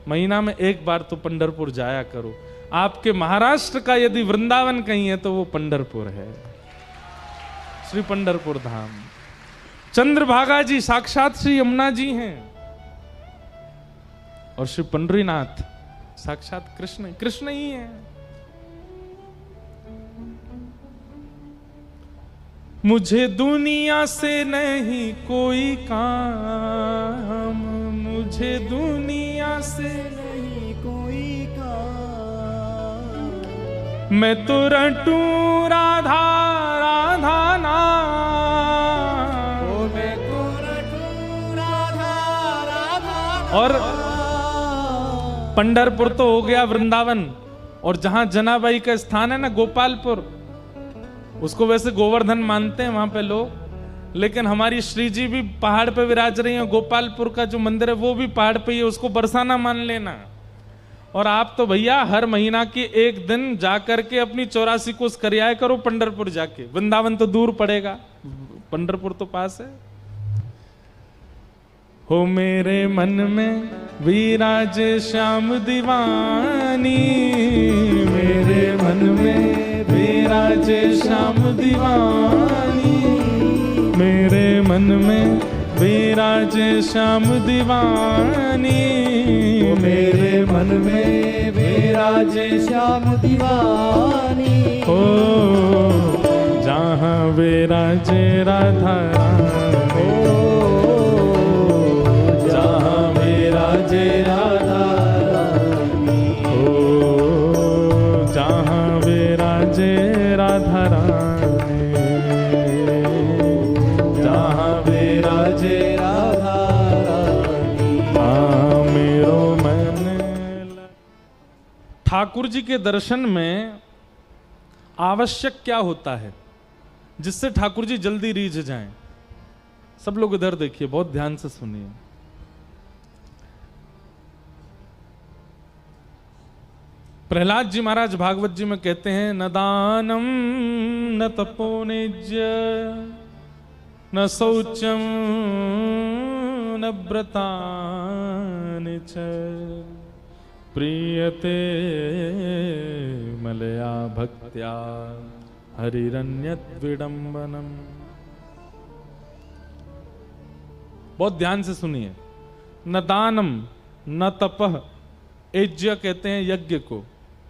महीना में एक बार तो पंढरपुर जाया करो। आपके महाराष्ट्र का यदि वृंदावन कहीं है तो वो पंढरपुर है, श्री पंढरपुर धाम। चंद्रभागा जी साक्षात श्री यमुना जी हैं और श्री पंडरीनाथ साक्षात कृष्ण, कृष्ण ही है। मुझे दुनिया से नहीं कोई काम, मुझे दुनिया से नहीं कोई काम, मैं तो रटू राधा राधा नाम, ओ मैं तो रटूं राधा राधा नाम। और पंढरपुर तो हो गया वृंदावन, और जहां जनाबाई का स्थान है ना गोपालपुर, उसको वैसे गोवर्धन मानते हैं वहां पे लोग, लेकिन हमारी श्री जी भी पहाड़ पे विराज रही है। गोपालपुर का जो मंदिर है वो भी पहाड़ पे ही है, उसको बरसाना मान लेना। और आप तो भैया हर महीना की एक दिन जाकर के अपनी 84 कोस कर आया करो पंढरपुर जाके। वृंदावन तो दूर पड़ेगा, पंढरपुर तो पास है। हो मेरे मन में विराजे श्याम दीवानी, मेरे मन में विराजे श्याम दीवानी, मेरे मन में विराजे श्याम दीवानी, मेरे मन में विराजे श्याम दीवानी। ओ जहाँ विराजे राधा रानी, जहाँ विराजे राधा रानी, ओ जहाँ विराजे राधा रानी, जहाँ विराजे राधा रानी। हाँ मेरो मन। ठाकुर जी के दर्शन में आवश्यक क्या होता है जिससे ठाकुर जी जल्दी रीझ जाएं? सब लोग इधर देखिए, बहुत ध्यान से सुनिए। प्रहलाद जी महाराज भागवत जी में कहते हैं, न दानम न तपोनिज्य न शौचम न व्रतानि च प्रीयते मलया भक्त्या हरिरन्यत विडंबनम। बहुत ध्यान से सुनिए। न दानम न तपः, एज्य कहते हैं यज्ञ को,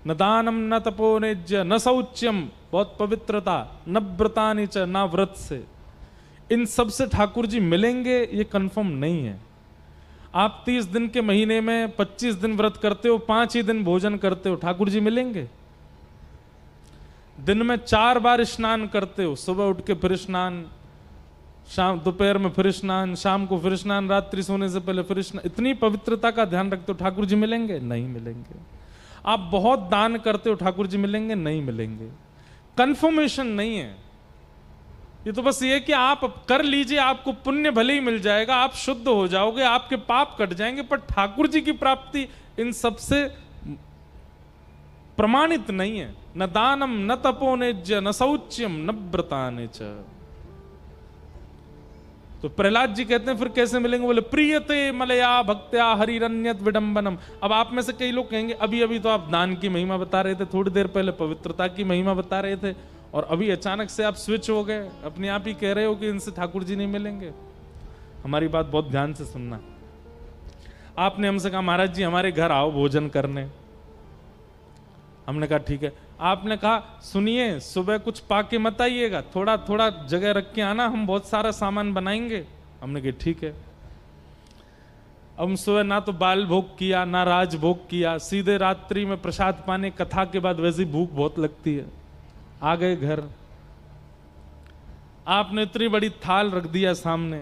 न दानम न तपोनेज्य न शौच्यम बहुत पवित्रता, न व्रतानि च ना व्रत से। इन सब से ठाकुर जी मिलेंगे ये कंफर्म नहीं है। आप 30 दिन के महीने में 25 दिन व्रत करते हो, 5 ही दिन भोजन करते हो, ठाकुर जी मिलेंगे? दिन में 4 बार स्नान करते हो, सुबह उठ के फिर स्नान, शाम दोपहर में फिर स्नान, शाम को फिर स्नान, रात्रि सोने से पहले फिर स्नान, इतनी पवित्रता का ध्यान रखते हो, ठाकुर जी मिलेंगे? नहीं मिलेंगे। आप बहुत दान करते हो, ठाकुर जी मिलेंगे? नहीं मिलेंगे। कंफर्मेशन नहीं है ये, तो बस ये कि आप कर लीजिए, आपको पुण्य भले ही मिल जाएगा, आप शुद्ध हो जाओगे, आपके पाप कट जाएंगे, पर ठाकुर जी की प्राप्ति इन सबसे प्रमाणित नहीं है। न दानम न तपोनेज्य न शौच्यम न व्रतानि च। तो प्रहलाद जी कहते हैं फिर कैसे मिलेंगे? बोले प्रियते मलया भक्त्या हरिरन्यत विडंबनम। अब आप में से कई लोग कहेंगे अभी अभी तो आप दान की महिमा बता रहे थे, थोड़ी देर पहले पवित्रता की महिमा बता रहे थे, और अभी अचानक से आप स्विच हो गए, अपने आप ही कह रहे हो कि इनसे ठाकुर जी नहीं मिलेंगे। हमारी बात बहुत ध्यान से सुनना। आपने हमसे कहा महाराज जी हमारे घर आओ भोजन करने, हमने कहा ठीक है। आपने कहा सुनिए सुबह कुछ पाके मत आइएगा, थोड़ा थोड़ा जगह रख के आना, हम बहुत सारा सामान बनाएंगे। हमने कहा ठीक है। अब हम सुबह ना तो बाल भोग किया ना राज भोग किया, सीधे रात्रि में प्रसाद पाने, कथा के बाद वैसी भूख बहुत लगती है, आ गए घर। आपने इतनी बड़ी थाल रख दिया सामने,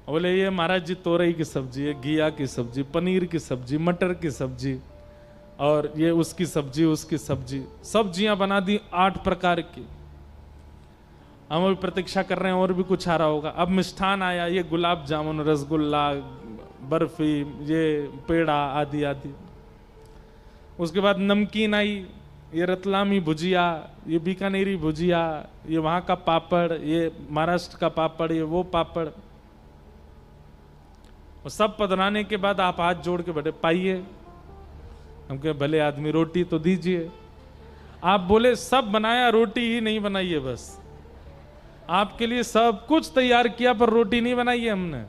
बोले ये महाराज जी तोरई की सब्जी है, घिया की सब्जी, पनीर की सब्जी, मटर की सब्जी, और ये उसकी सब्जी उसकी सब्जी, सब्जियां बना दी 8 प्रकार की। हम अभी प्रतीक्षा कर रहे हैं और भी कुछ आ रहा होगा। अब मिष्ठान आया, ये गुलाब जामुन, रसगुल्ला, बर्फी, ये पेड़ा आदि आदि। उसके बाद नमकीन आई, ये रतलामी भुजिया, ये बीकानेरी भुजिया, ये वहां का पापड़, ये महाराष्ट्र का पापड़, ये वो पापड़। और सब पधराने के बाद आप हाथ जोड़ के बैठे, पाइए। हम कहे भले आदमी रोटी तो दीजिए। आप बोले सब बनाया, रोटी ही नहीं बनाई है, बस आपके लिए सब कुछ तैयार किया पर रोटी नहीं बनाई है हमने।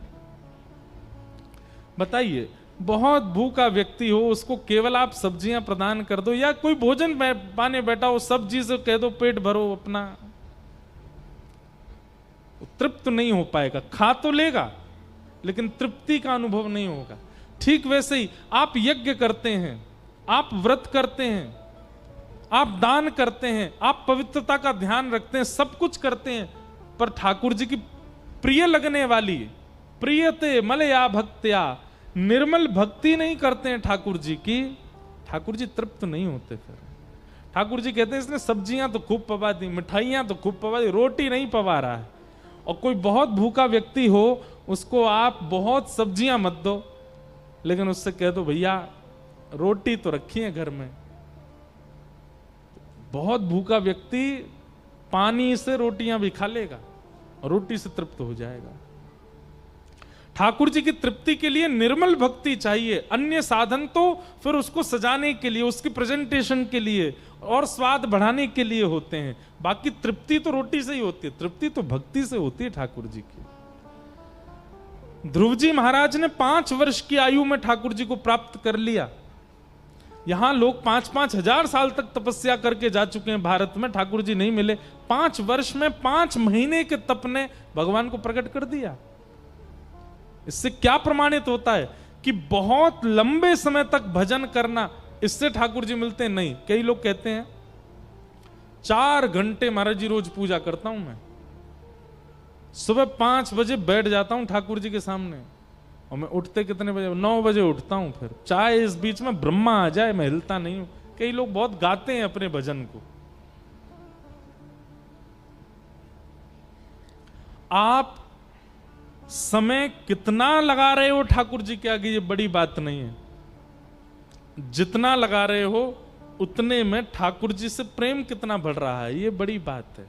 बताइए, बहुत भूखा व्यक्ति हो उसको केवल आप सब्जियां प्रदान कर दो, या कोई भोजन पाने बैठा हो सब्जी से कह दो पेट भरो अपना, तृप्त नहीं हो पाएगा। खा तो लेगा लेकिन तृप्ति का अनुभव नहीं होगा। ठीक वैसे ही आप यज्ञ करते हैं, आप व्रत करते हैं, आप दान करते हैं, आप पवित्रता का ध्यान रखते हैं, सब कुछ करते हैं, पर ठाकुर जी की प्रिय लगने वाली प्रियते मलया भक्त्या निर्मल भक्ति नहीं करते हैं ठाकुर जी की, ठाकुर जी तृप्त नहीं होते। फिर ठाकुर जी कहते हैं इसने सब्जियां तो खूब पवा दी, मिठाइयां तो खूब पवा दी, रोटी नहीं पवा रहा है। और कोई बहुत भूखा व्यक्ति हो उसको आप बहुत सब्जियां मत दो, लेकिन उससे कह दो भैया रोटी तो रखी है घर में। बहुत भूखा व्यक्ति पानी से रोटियां भी खा लेगा और रोटी से तृप्त हो जाएगा। ठाकुर जी की तृप्ति के लिए निर्मल भक्ति चाहिए। अन्य साधन तो फिर उसको सजाने के लिए, उसकी प्रेजेंटेशन के लिए और स्वाद बढ़ाने के लिए होते हैं। बाकी तृप्ति तो रोटी से ही होती है, तृप्ति तो भक्ति से होती है ठाकुर जी की। ध्रुव जी महाराज ने 5 वर्ष की आयु में ठाकुर जी को प्राप्त कर लिया। यहां लोग 5-5 हजार साल तक तपस्या करके जा चुके हैं, भारत में ठाकुर जी नहीं मिले। 5 वर्ष में 5 महीने के तप ने भगवान को प्रकट कर दिया। इससे क्या प्रमाणित होता है कि बहुत लंबे समय तक भजन करना, इससे ठाकुर जी मिलते हैं? नहीं। कई लोग कहते हैं 4 घंटे महाराज जी रोज पूजा करता हूं मैं, सुबह 5 बजे बैठ जाता हूं ठाकुर जी के सामने, और मैं उठते कितने बजे? 9 बजे उठता हूं। फिर चाहे इस बीच में ब्रह्मा आ जाए मैं हिलता नहीं हूं। कई लोग बहुत गाते हैं अपने भजन को। आप समय कितना लगा रहे हो ठाकुर जी के आगे, ये बड़ी बात नहीं है। जितना लगा रहे हो उतने में ठाकुर जी से प्रेम कितना बढ़ रहा है, ये बड़ी बात है।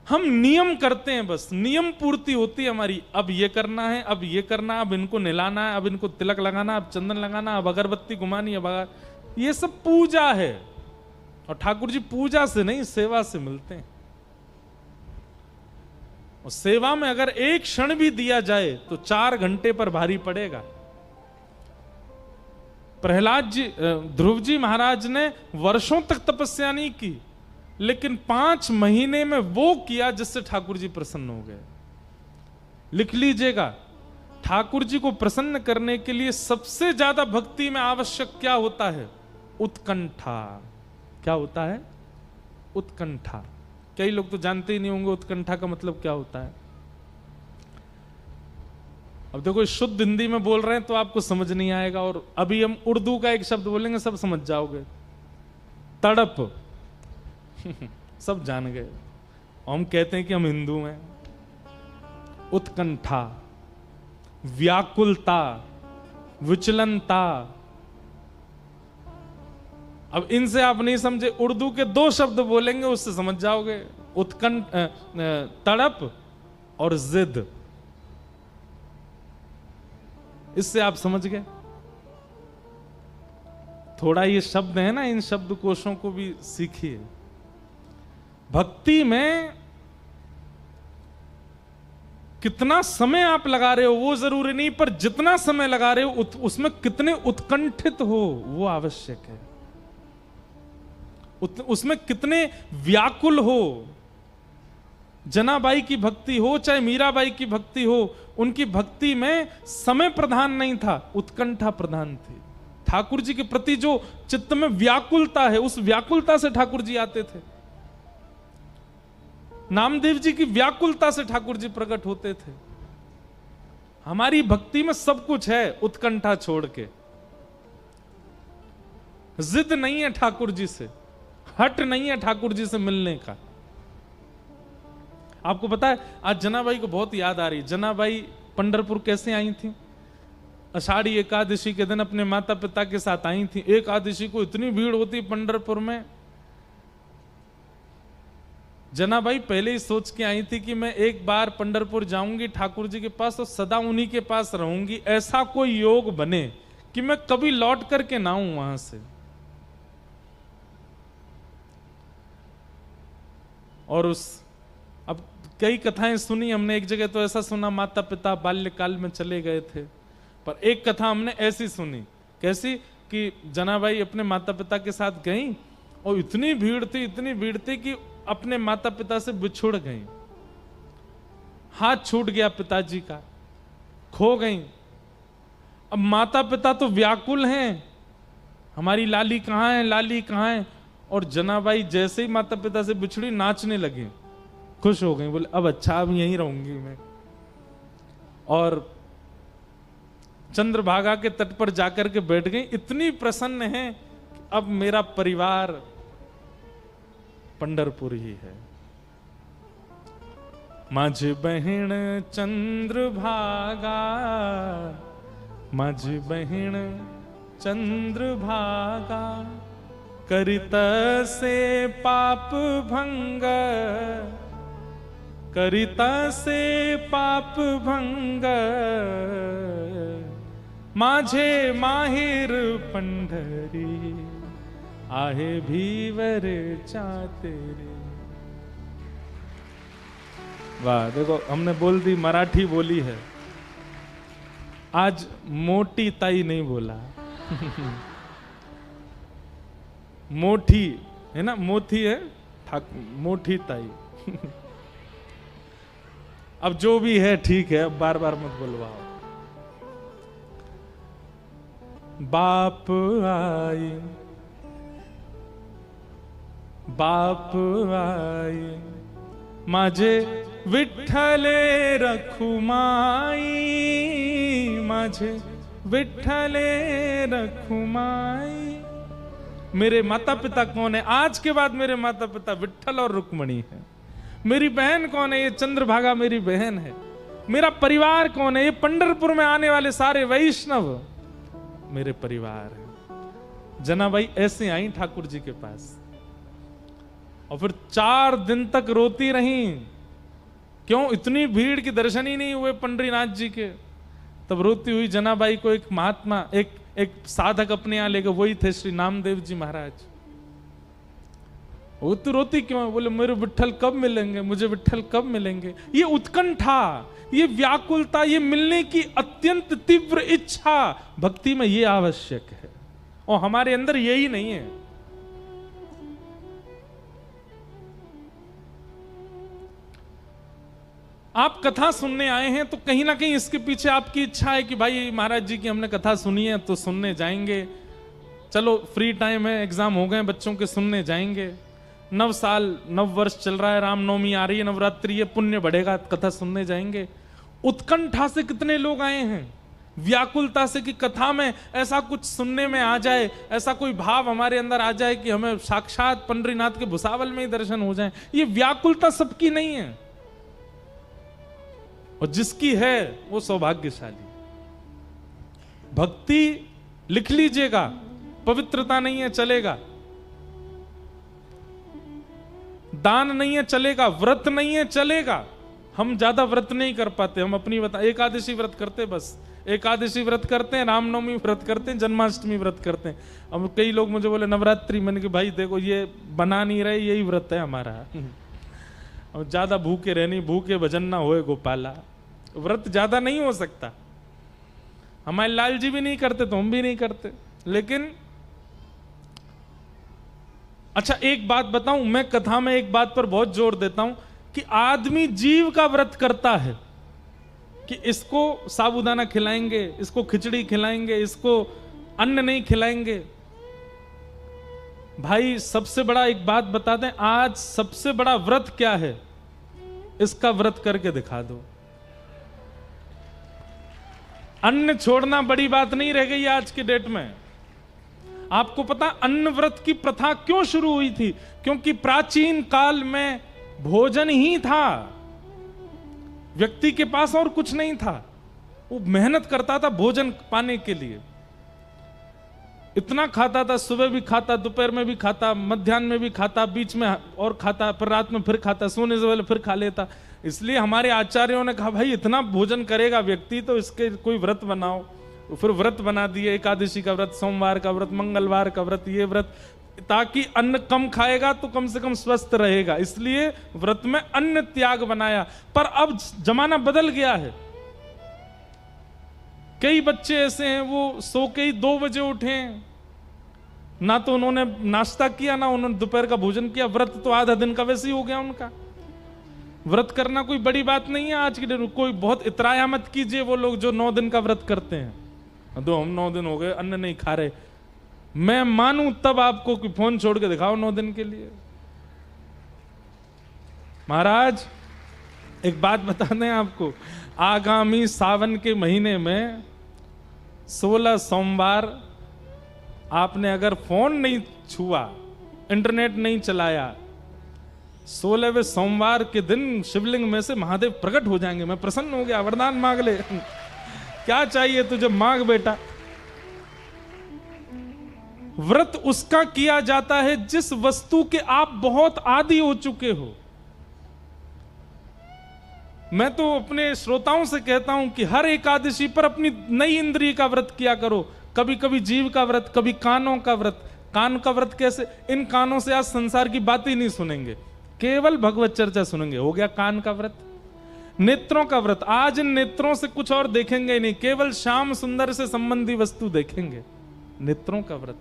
हम नियम करते हैं, बस नियम पूर्ति होती है हमारी। अब ये करना है, अब ये करना, अब इनको नहलाना है, अब इनको तिलक लगाना, अब चंदन लगाना, अब अगरबत्ती घुमानी, अब ये सब पूजा है। और ठाकुर जी पूजा से नहीं, सेवा से मिलते हैं। और सेवा में अगर एक क्षण भी दिया जाए तो 4 घंटे पर भारी पड़ेगा। प्रहलाद जी, ध्रुव जी महाराज ने वर्षों तक तपस्या नहीं की, लेकिन 5 महीने में वो किया जिससे ठाकुर जी प्रसन्न हो गए। लिख लीजिएगा, ठाकुर जी को प्रसन्न करने के लिए सबसे ज्यादा भक्ति में आवश्यक क्या होता है? उत्कंठा। क्या होता है? उत्कंठा। कई लोग तो जानते ही नहीं होंगे उत्कंठा का मतलब क्या होता है। अब देखो, शुद्ध हिंदी में बोल रहे हैं तो आपको समझ नहीं आएगा, और अभी हम उर्दू का एक शब्द बोलेंगे सब समझ जाओगे। तड़प सब जान गए। हम कहते हैं कि हम हिंदू हैं। उत्कंठा, व्याकुलता, विचलनता। अब इनसे आप नहीं समझे, उर्दू के 2 शब्द बोलेंगे उससे समझ जाओगे। उत्कंठ, तड़प और जिद, इससे आप समझ गए। थोड़ा ये शब्द है ना, इन शब्दकोशों को भी सीखिए। भक्ति में कितना समय आप लगा रहे हो वो जरूरी नहीं, पर जितना समय लगा रहे हो उसमें कितने उत्कंठित हो वो आवश्यक है। उसमें कितने व्याकुल हो। जनाबाई की भक्ति हो चाहे मीराबाई की भक्ति हो, उनकी भक्ति में समय प्रधान नहीं था, उत्कंठा प्रधान थी। ठाकुर जी के प्रति जो चित्त में व्याकुलता है, उस व्याकुलता से ठाकुर जी आते थे। नामदेव जी की व्याकुलता से ठाकुर जी प्रकट होते थे। हमारी भक्ति में सब कुछ है, उत्कंठा छोड़ के। जिद नहीं है ठाकुर जी से, हट नहीं है ठाकुर जी से मिलने का। आपको पता है, आज जनाबाई को बहुत याद आ रही। जनाबाई पंढरपुर कैसे आई थी? आषाढ़ी एकादशी के दिन अपने माता पिता के साथ आई थी। एकादशी को इतनी भीड़ होती पंढरपुर में। जनाबाई पहले ही सोच के आई थी कि मैं एक बार पंढरपुर जाऊंगी ठाकुर जी के पास, और सदा उन्हीं के पास रहूंगी। ऐसा कोई योग बने कि मैं कभी लौट करके ना आऊं वहां से। और अब कई कथाएं सुनी हमने। एक जगह तो ऐसा सुना माता पिता बाल्यकाल में चले गए थे, पर एक कथा हमने ऐसी सुनी। कैसी? कि जनाबाई अपने माता पिता के साथ गई और इतनी भीड़ थी कि अपने माता पिता से बिछुड़ गई। हाथ छूट गया पिताजी का, खो गई। अब माता पिता तो व्याकुल हैं, हमारी लाली कहाँ है, लाली कहाँ है। और जनाबाई जैसे ही माता पिता से बिछड़ी नाचने लगी, खुश हो गई। बोले अब अच्छा, अब यहीं रहूंगी मैं। और चंद्रभागा के तट पर जाकर के बैठ गई। इतनी प्रसन्न है कि अब मेरा परिवार पंढरपुर ही है। माझ बहिण चंद्रभागा, माझ बहिण चंद्रभागा, करित से पाप भंग, करिता से पाप भंग माझे माहिर पंढरी आहे भीवर चातेरे। वाह, देखो हमने बोल दी, मराठी बोली है, आज मोटी ताई नहीं बोला। मोठी है ना, मोती है मोठी ताई। अब जो भी है ठीक है, अब बार बार मत बुलवाओ। बाप आई, बाप आई, माझे विठ्ठले रखुमाई, माझे विठ्ठले रखुमाई। मेरे माता पिता कौन है? आज के बाद मेरे माता पिता विठ्ठल और रुक्मणी है। मेरी बहन कौन है? ये चंद्रभागा मेरी बहन है। मेरा परिवार कौन है? ये पंढरपुर में आने वाले सारे वैष्णव मेरे परिवार है। जनाबाई ऐसे आई ठाकुर जी के पास और फिर 4 दिन तक रोती रही। क्यों? इतनी भीड़ की दर्शन ही नहीं हुए पंडरीनाथ जी के। तब रोती हुई जनाबाई को एक महात्मा, एक साधक अपने यहां लेकर, वही थे श्री नामदेव जी महाराज। वो तो रोती क्यों? बोले मेरे विठ्ठल कब मिलेंगे, मुझे विठ्ठल कब मिलेंगे। ये उत्कंठा, ये व्याकुलता, ये मिलने की अत्यंत तीव्र इच्छा भक्ति में ये आवश्यक है, और हमारे अंदर यही नहीं है। आप कथा सुनने आए हैं तो कहीं ना कहीं इसके पीछे आपकी इच्छा है कि भाई महाराज जी की हमने कथा सुनी है तो सुनने जाएंगे। चलो फ्री टाइम है, एग्जाम हो गए बच्चों के, सुनने जाएंगे। नव साल, नव वर्ष चल रहा है, रामनवमी आ रही है, नवरात्रि है, पुण्य बढ़ेगा, कथा सुनने जाएंगे। उत्कंठा से कितने लोग आए हैं, व्याकुलता से कि कथा में ऐसा कुछ सुनने में आ जाए, ऐसा कोई भाव हमारे अंदर आ जाए कि हमें साक्षात पंडरीनाथ के भुसावल में ही दर्शन हो जाए। ये व्याकुलता सबकी नहीं है, और जिसकी है वो सौभाग्यशाली। भक्ति लिख लीजिएगा, पवित्रता नहीं है चलेगा, दान नहीं है चलेगा, व्रत नहीं है चलेगा। हम ज्यादा व्रत नहीं कर पाते, हम अपनी एकादशी व्रत करते, बस एकादशी व्रत करते हैं, रामनवमी व्रत करते हैं, जन्माष्टमी व्रत करते हैं। अब कई लोग मुझे बोले नवरात्रि, मैंने कहा भाई देखो ये बना नहीं रहे, यही व्रत है हमारा। और ज्यादा भूखे रहनी, भूखे भजन ना होए गोपाला, व्रत ज्यादा नहीं हो सकता। हमारे लाल जी भी नहीं करते तो हम भी नहीं करते। लेकिन अच्छा एक बात बताऊं, मैं कथा में एक बात पर बहुत जोर देता हूं कि आदमी जीव का व्रत करता है कि इसको साबूदाना खिलाएंगे, इसको खिचड़ी खिलाएंगे, इसको अन्न नहीं खिलाएंगे। भाई सबसे बड़ा एक बात बता दें, आज सबसे बड़ा व्रत क्या है, इसका व्रत करके दिखा दो। अन्न छोड़ना बड़ी बात नहीं रह गई आज के डेट में। आपको पता अन्न व्रत की प्रथा क्यों शुरू हुई थी? क्योंकि प्राचीन काल में भोजन ही था, व्यक्ति के पास और कुछ नहीं था। वो मेहनत करता था भोजन पाने के लिए, इतना खाता था, सुबह भी खाता, दोपहर में भी खाता, मध्याह्न में भी खाता, बीच में और खाता, फिर रात में फिर खाता, सोने से पहले फिर खा लेता। इसलिए हमारे आचार्यों ने कहा भाई इतना भोजन करेगा व्यक्ति तो इसके कोई व्रत बनाओ। फिर व्रत बना दिए, एकादशी का व्रत, सोमवार का व्रत, मंगलवार का व्रत, ये व्रत, ताकि अन्न कम खाएगा तो कम से कम स्वस्थ रहेगा। इसलिए व्रत में अन्न त्याग बनाया। पर अब जमाना बदल गया है। कई बच्चे ऐसे हैं वो सो के ही 2 बजे उठे, ना तो उन्होंने नाश्ता किया ना उन्होंने दोपहर का भोजन किया। व्रत तो आधा दिन का वैसे ही हो गया उनका। व्रत करना कोई बड़ी बात नहीं है आज के दिन। कोई बहुत इतराया मत कीजिए वो लोग जो 9 दिन का व्रत करते हैं, तो हम 9 दिन हो गए अन्न नहीं खा रहे। मैं मानूं तब आपको कि फोन छोड़ के दिखाओ 9 दिन के लिए। महाराज एक बात बता दें आपको, आगामी सावन के महीने में 16 सोमवार आपने अगर फोन नहीं छुआ, इंटरनेट नहीं चलाया, 16वें सोमवार के दिन शिवलिंग में से महादेव प्रकट हो जाएंगे। मैं प्रसन्न हो गया, वरदान मांग ले, क्या चाहिए तुझे मांग बेटा। व्रत उसका किया जाता है जिस वस्तु के आप बहुत आदी हो चुके हो। मैं तो अपने श्रोताओं से कहता हूं कि हर एकादशी पर अपनी नई इंद्रिय का व्रत किया करो। कभी कभी जीव का व्रत, कभी कानों का व्रत। कान का व्रत कैसे? इन कानों से आज संसार की बात ही नहीं सुनेंगे, केवल भगवत चर्चा सुनेंगे, हो गया कान का व्रत। नेत्रों का व्रत, आज इन नेत्रों से कुछ और देखेंगे ही नहीं, केवल श्याम सुंदर से संबंधी वस्तु देखेंगे, नेत्रों का व्रत।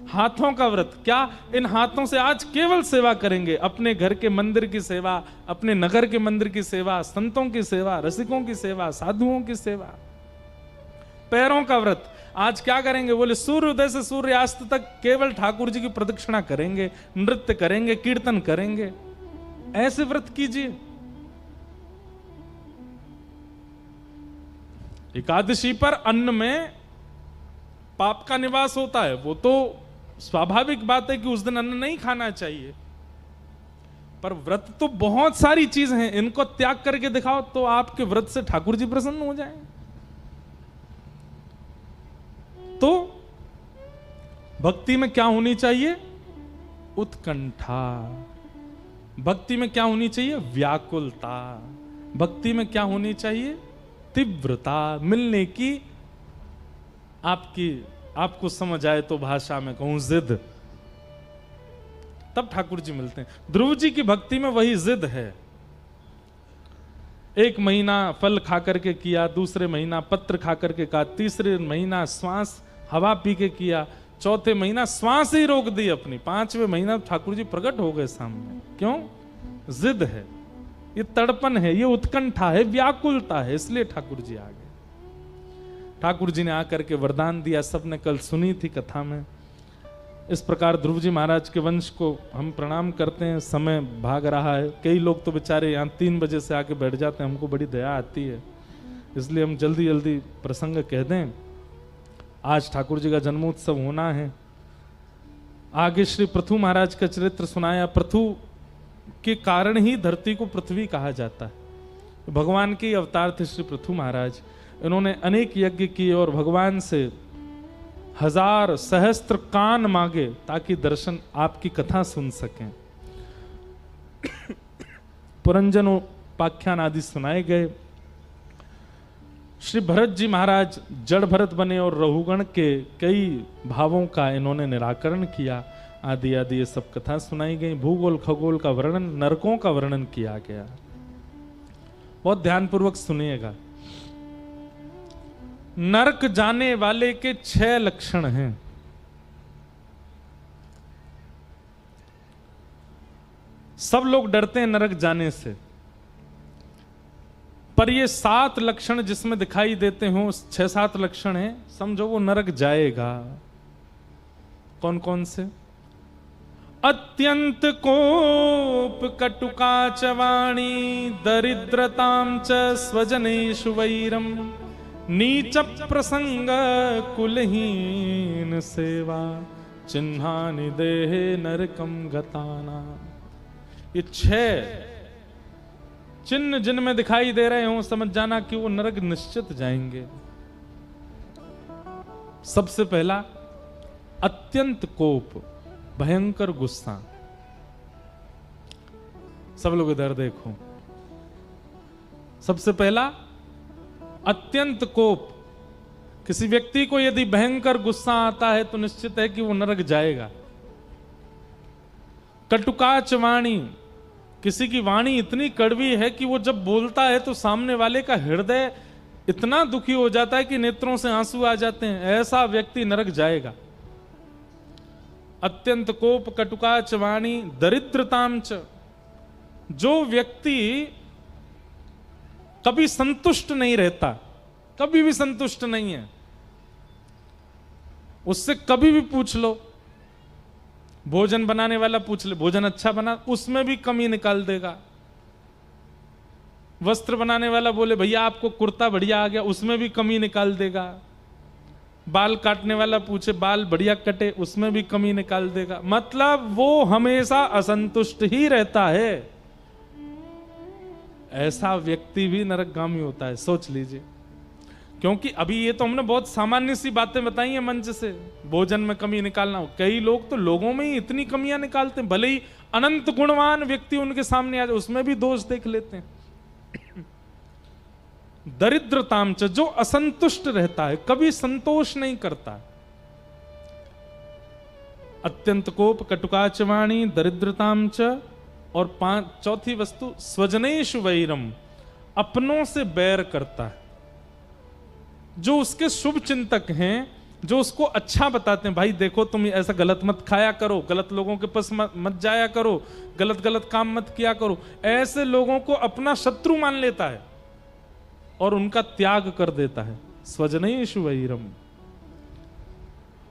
हाथों का व्रत, क्या इन हाथों से आज केवल सेवा करेंगे, अपने घर के मंदिर की सेवा, अपने नगर के मंदिर की सेवा, संतों की सेवा, रसिकों की सेवा, साधुओं की सेवा। पैरों का व्रत, आज क्या करेंगे? बोले सूर्योदय से सूर्यास्त तक केवल ठाकुर जी की प्रदक्षिणा करेंगे, नृत्य करेंगे, कीर्तन करेंगे। ऐसे व्रत कीजिए। एकादशी पर अन्न में पाप का निवास होता है, वो तो स्वाभाविक बात है कि उस दिन अन्न नहीं खाना चाहिए, पर व्रत तो बहुत सारी चीज हैं, इनको त्याग करके दिखाओ तो आपके व्रत से ठाकुर जी प्रसन्न हो जाएं। तो भक्ति में क्या होनी चाहिए? उत्कंठा। भक्ति में क्या होनी चाहिए? व्याकुलता। भक्ति में क्या होनी चाहिए? तीव्रता। मिलने की, आपको समझ आए तो भाषा में कहूं जिद, तब ठाकुर जी मिलते हैं। ध्रुव जी की भक्ति में वही जिद है। एक महीना फल खा करके किया, दूसरे महीना पत्र खा करके किया, तीसरे महीना श्वास हवा पी के किया, चौथे महीना श्वास ही रोक दी अपनी, पांचवें महीना ठाकुर जी प्रकट हो गए सामने। क्यों? जिद है, ये तड़पन है, ये उत्कंठा है, व्याकुलता है, इसलिए ठाकुर जी आ गए। ठाकुर जी ने आकर के वरदान दिया, सबने कल सुनी थी कथा में। इस प्रकार ध्रुव जी महाराज के वंश को हम प्रणाम करते हैं। समय भाग रहा है, कई लोग तो बेचारे यहाँ 3 बजे से आके बैठ जाते हैं, हमको बड़ी दया आती है, इसलिए हम जल्दी जल्दी प्रसंग कह दें। आज ठाकुर जी का जन्मोत्सव होना है। आगे श्री पृथु महाराज का चरित्र सुनाया। पृथु के कारण ही धरती को पृथ्वी कहा जाता है। भगवान के अवतार थे श्री पृथु महाराज। इन्होंने अनेक यज्ञ किए और भगवान से 1000 सहस्त्र कान मांगे ताकि दर्शन, आपकी कथा सुन सकें। पुरंजनोपाख्यान आदि सुनाए गए। श्री भरत जी महाराज जड़ भरत बने और रहुगण के कई भावों का इन्होंने निराकरण किया। आदि आदि ये सब कथा सुनाई गई। भूगोल खगोल का वर्णन, नरकों का वर्णन किया गया। बहुत ध्यानपूर्वक सुनिएगा। नरक जाने वाले के 6 लक्षण हैं। सब लोग डरते हैं नरक जाने से, पर ये 7 लक्षण जिसमें दिखाई देते हो, 6-7 लक्षण हैं, समझो वो नरक जाएगा। कौन कौन से? अत्यंत कोप कटुका च वाणी, दरिद्रतां च स्वजनेषु वैरम, नीच प्रसंग कुलहीन सेवा, चिन्हानि देहे नरकम गताना। ये 6 चिन्ह जिनमें दिखाई दे रहे हो, समझ जाना कि वो नरक निश्चित जाएंगे। सबसे पहला अत्यंत कोप, भयंकर गुस्सा। सब लोग इधर देखो। सबसे पहला अत्यंत कोप। किसी व्यक्ति को यदि भयंकर गुस्सा आता है तो निश्चित है कि वो नरक जाएगा। कटुकाच वाणी, किसी की वाणी इतनी कड़वी है कि वो जब बोलता है तो सामने वाले का हृदय इतना दुखी हो जाता है कि नेत्रों से आंसू आ जाते हैं। ऐसा व्यक्ति नरक जाएगा। अत्यंत कोप कटुकाच वाणी, दरिद्रताम च, जो व्यक्ति कभी संतुष्ट नहीं रहता, कभी भी संतुष्ट नहीं है, उससे कभी भी पूछ लो, भोजन बनाने वाला पूछ ले, भोजन अच्छा बना, उसमें भी कमी निकाल देगा। वस्त्र बनाने वाला बोले भैया आपको कुर्ता बढ़िया आ गया, उसमें भी कमी निकाल देगा। बाल काटने वाला पूछे बाल बढ़िया कटे, उसमें भी कमी निकाल देगा। मतलब वो हमेशा असंतुष्ट ही रहता है। ऐसा व्यक्ति भी नरकगामी होता है, सोच लीजिए। क्योंकि अभी ये तो हमने बहुत सामान्य सी बातें बताई हैं मंच से, भोजन में कमी निकालना। कई लोग तो लोगों में ही इतनी कमियां निकालते हैं, भले ही अनंत गुणवान व्यक्ति उनके सामने आ जाए उसमें भी दोष देख लेते हैं। दरिद्रताम च, जो असंतुष्ट रहता है, कभी संतोष नहीं करता। अत्यंत कोप कटुकाच वाणी दरिद्रताम च, और चौथी वस्तु स्वजनेषु वैरम, अपनों से बैर करता है। जो उसके शुभ चिंतक हैं, जो उसको अच्छा बताते हैं, भाई देखो तुम ऐसा गलत मत खाया करो, गलत लोगों के पास मत जाया करो, गलत गलत काम मत किया करो, ऐसे लोगों को अपना शत्रु मान लेता है और उनका त्याग कर देता है। स्वजनेषु वैरम।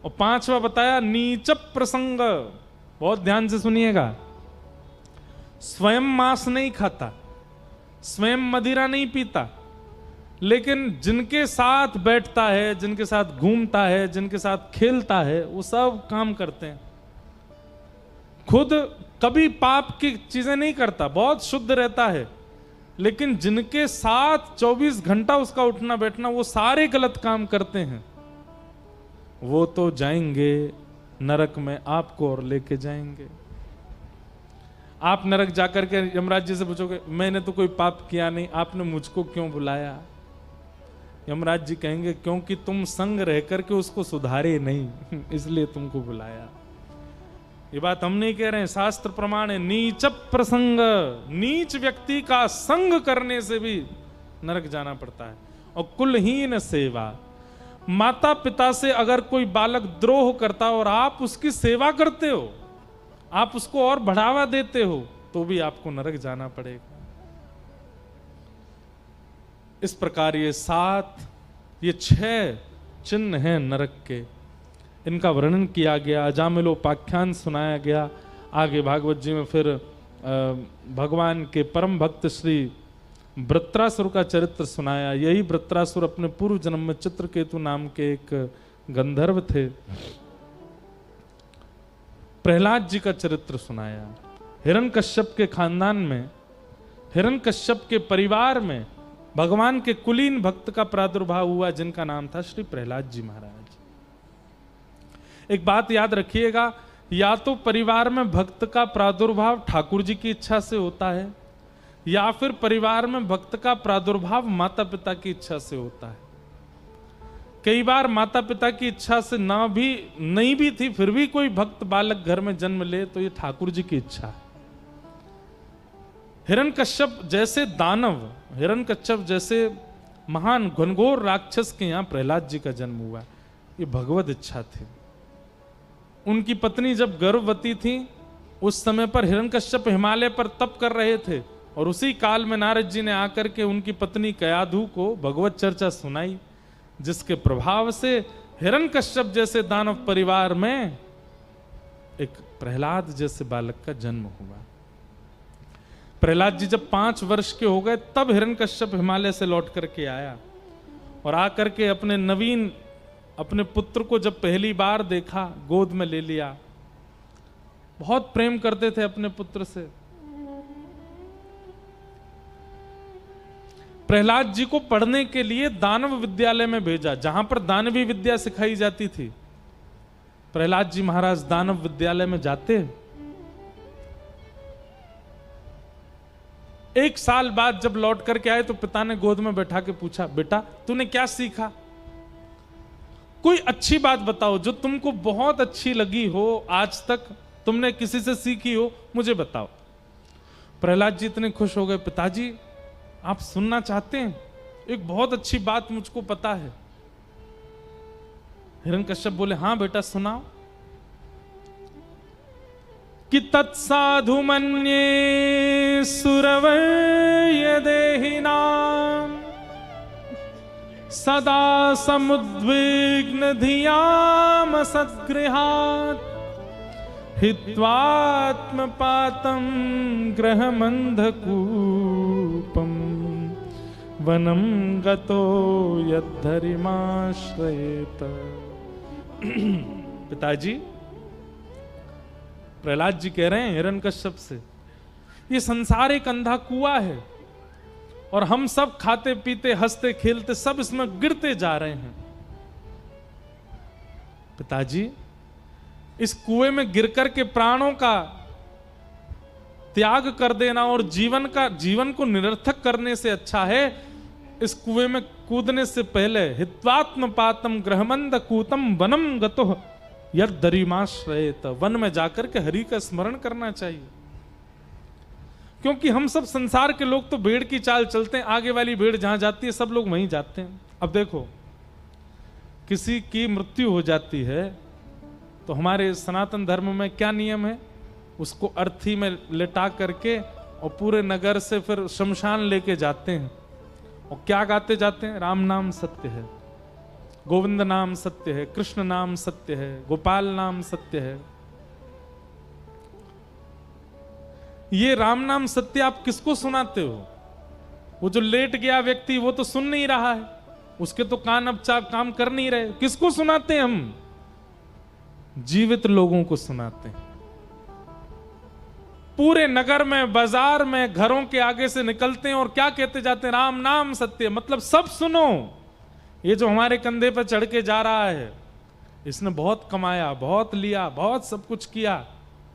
और पांचवा बताया नीच प्रसंग, बहुत ध्यान से सुनिएगा। स्वयं मांस नहीं खाता, स्वयं मदिरा नहीं पीता, लेकिन जिनके साथ बैठता है, जिनके साथ घूमता है, जिनके साथ खेलता है, वो सब काम करते हैं। खुद कभी पाप की चीजें नहीं करता, बहुत शुद्ध रहता है, लेकिन जिनके साथ 24 घंटा उसका उठना बैठना, वो सारे गलत काम करते हैं। वो तो जाएंगे नरक में, आपको और लेके जाएंगे। आप नरक जाकर के यमराज जी से पूछोगे, मैंने तो कोई पाप किया नहीं, आपने मुझको क्यों बुलाया? यमराज जी कहेंगे, क्योंकि तुम संग रह करके उसको सुधारे नहीं, इसलिए तुमको बुलाया। ये बात हम नहीं कह रहे हैं, शास्त्र प्रमाण है। नीच प्रसंग, नीच व्यक्ति का संग करने से भी नरक जाना पड़ता है। और कुलहीन सेवा, माता पिता से अगर कोई बालक द्रोह करता और आप उसकी सेवा करते हो, आप उसको और बढ़ावा देते हो, तो भी आपको नरक जाना पड़ेगा। इस प्रकार ये 6 चिन्ह हैं नरक के, इनका वर्णन किया गया, अजामिलोपाख्यान सुनाया गया। आगे भागवत जी में फिर भगवान के परम भक्त श्री वृत्रासुर का चरित्र सुनाया। यही वृत्रासुर अपने पूर्व जन्म में चित्रकेतु नाम के एक गंधर्व थे। प्रहलाद जी का चरित्र सुनाया। हिरण्यकश्यप के खानदान में, हिरण्यकश्यप के परिवार में भगवान के कुलीन भक्त का प्रादुर्भाव हुआ, जिनका नाम था श्री प्रहलाद जी महाराज। एक बात याद रखिएगा, या तो परिवार में भक्त का प्रादुर्भाव ठाकुर जी की इच्छा से होता है, या फिर परिवार में भक्त का प्रादुर्भाव माता पिता की इच्छा से होता है। कई बार माता पिता की इच्छा से नहीं भी थी, फिर भी कोई भक्त बालक घर में जन्म ले, तो ये ठाकुर जी की इच्छा है। हिरण्यकश्यप जैसे दानव, हिरण्यकश्यप जैसे महान घनघोर राक्षस के यहाँ प्रहलाद जी का जन्म हुआ, ये भगवत इच्छा थी। उनकी पत्नी जब गर्भवती थी, उस समय पर हिरण्यकश्यप हिमालय पर तप कर रहे थे, और उसी काल में नारद जी ने आकर के उनकी पत्नी कयाधु को भगवत चर्चा सुनाई, जिसके प्रभाव से हिरण्यकश्यप जैसे दानव परिवार में एक प्रहलाद जैसे बालक का जन्म हुआ। प्रहलाद जी जब 5 वर्ष के हो गए, तब हिरण्यकश्यप हिमालय से लौट करके आया, और आकर के अपने पुत्र को जब पहली बार देखा, गोद में ले लिया। बहुत प्रेम करते थे अपने पुत्र से। प्रहलाद जी को पढ़ने के लिए दानव विद्यालय में भेजा, जहां पर दानवी विद्या सिखाई जाती थी। प्रहलाद जी महाराज दानव विद्यालय में जाते, 1 साल बाद जब लौट करके आए, तो पिता ने गोद में बैठा के पूछा, बेटा तूने क्या सीखा? कोई अच्छी बात बताओ जो तुमको बहुत अच्छी लगी हो, आज तक तुमने किसी से सीखी हो, मुझे बताओ। प्रहलाद जी इतने खुश हो गए, पिताजी आप सुनना चाहते हैं? एक बहुत अच्छी बात मुझको पता है। हिरण्यकश्यप बोले, हाँ बेटा सुनाओ। कि तत्साधु मन्ये सुरवय देहिनां सदा समुद्विग्न धियाम सद्गृहात् हित्वात्मपातं ग्रहमन्धकूपं वनं गतो यद्धरिमाश्रयेत। पिताजी, प्रहलाद जी कह रहे हैं हिरण्यकश्यप से, ये संसार एक अंधा कुआं है और हम सब खाते पीते हंसते खेलते सब इसमें गिरते जा रहे हैं। पिताजी, इस कुएं में गिरकर के प्राणों का त्याग कर देना और जीवन को निरर्थक करने से अच्छा है इस कुएं में कूदने से पहले हित्वात्म पातम ग्रहमंद कूतम वनम गतो यदरिमाश्रयेत, वन में जाकर के हरि का स्मरण करना चाहिए। क्योंकि हम सब संसार के लोग तो भेड़ की चाल चलते हैं, आगे वाली भेड़ जहां जाती है सब लोग वहीं जाते हैं। अब देखो, किसी की मृत्यु हो जाती है तो हमारे सनातन धर्म में क्या नियम है, उसको अर्थी में लेटा करके और पूरे नगर से फिर शमशान लेके जाते हैं और क्या गाते जाते हैं, राम नाम सत्य है, गोविंद नाम सत्य है, कृष्ण नाम सत्य है, गोपाल नाम सत्य है। ये राम नाम सत्य आप किसको सुनाते हो? वो जो लेट गया व्यक्ति वो तो सुन नहीं रहा है, उसके तो कान अब काम कर नहीं रहे। किसको सुनाते हैं हम? जीवित लोगों को सुनाते हैं। पूरे नगर में, बाजार में, घरों के आगे से निकलते हैं और क्या कहते जाते हैं, राम नाम सत्य। मतलब सब सुनो, ये जो हमारे कंधे पर चढ़ के जा रहा है, इसने बहुत कमाया, बहुत लिया, बहुत सब कुछ किया,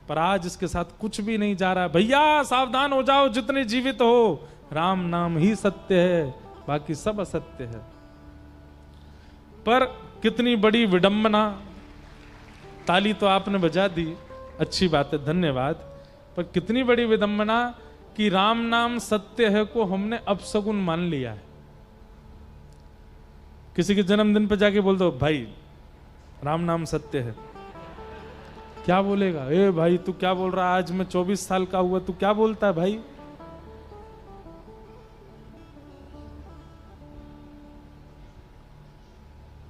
पर आज इसके साथ कुछ भी नहीं जा रहा है। भैया सावधान हो जाओ, जितने जीवित हो, राम नाम ही सत्य है, बाकी सब असत्य है। पर कितनी बड़ी विडंबना। ताली तो आपने बजा दी, अच्छी बात है, धन्यवाद। पर कितनी बड़ी विडंबना कि राम नाम सत्य है को हमने अपशगुन मान लिया है। किसी के जन्मदिन पर जाके बोल दो, भाई राम नाम सत्य है, क्या बोलेगा? ए भाई तू क्या बोल रहा है, आज मैं 24 साल का हुआ, तू क्या बोलता है भाई?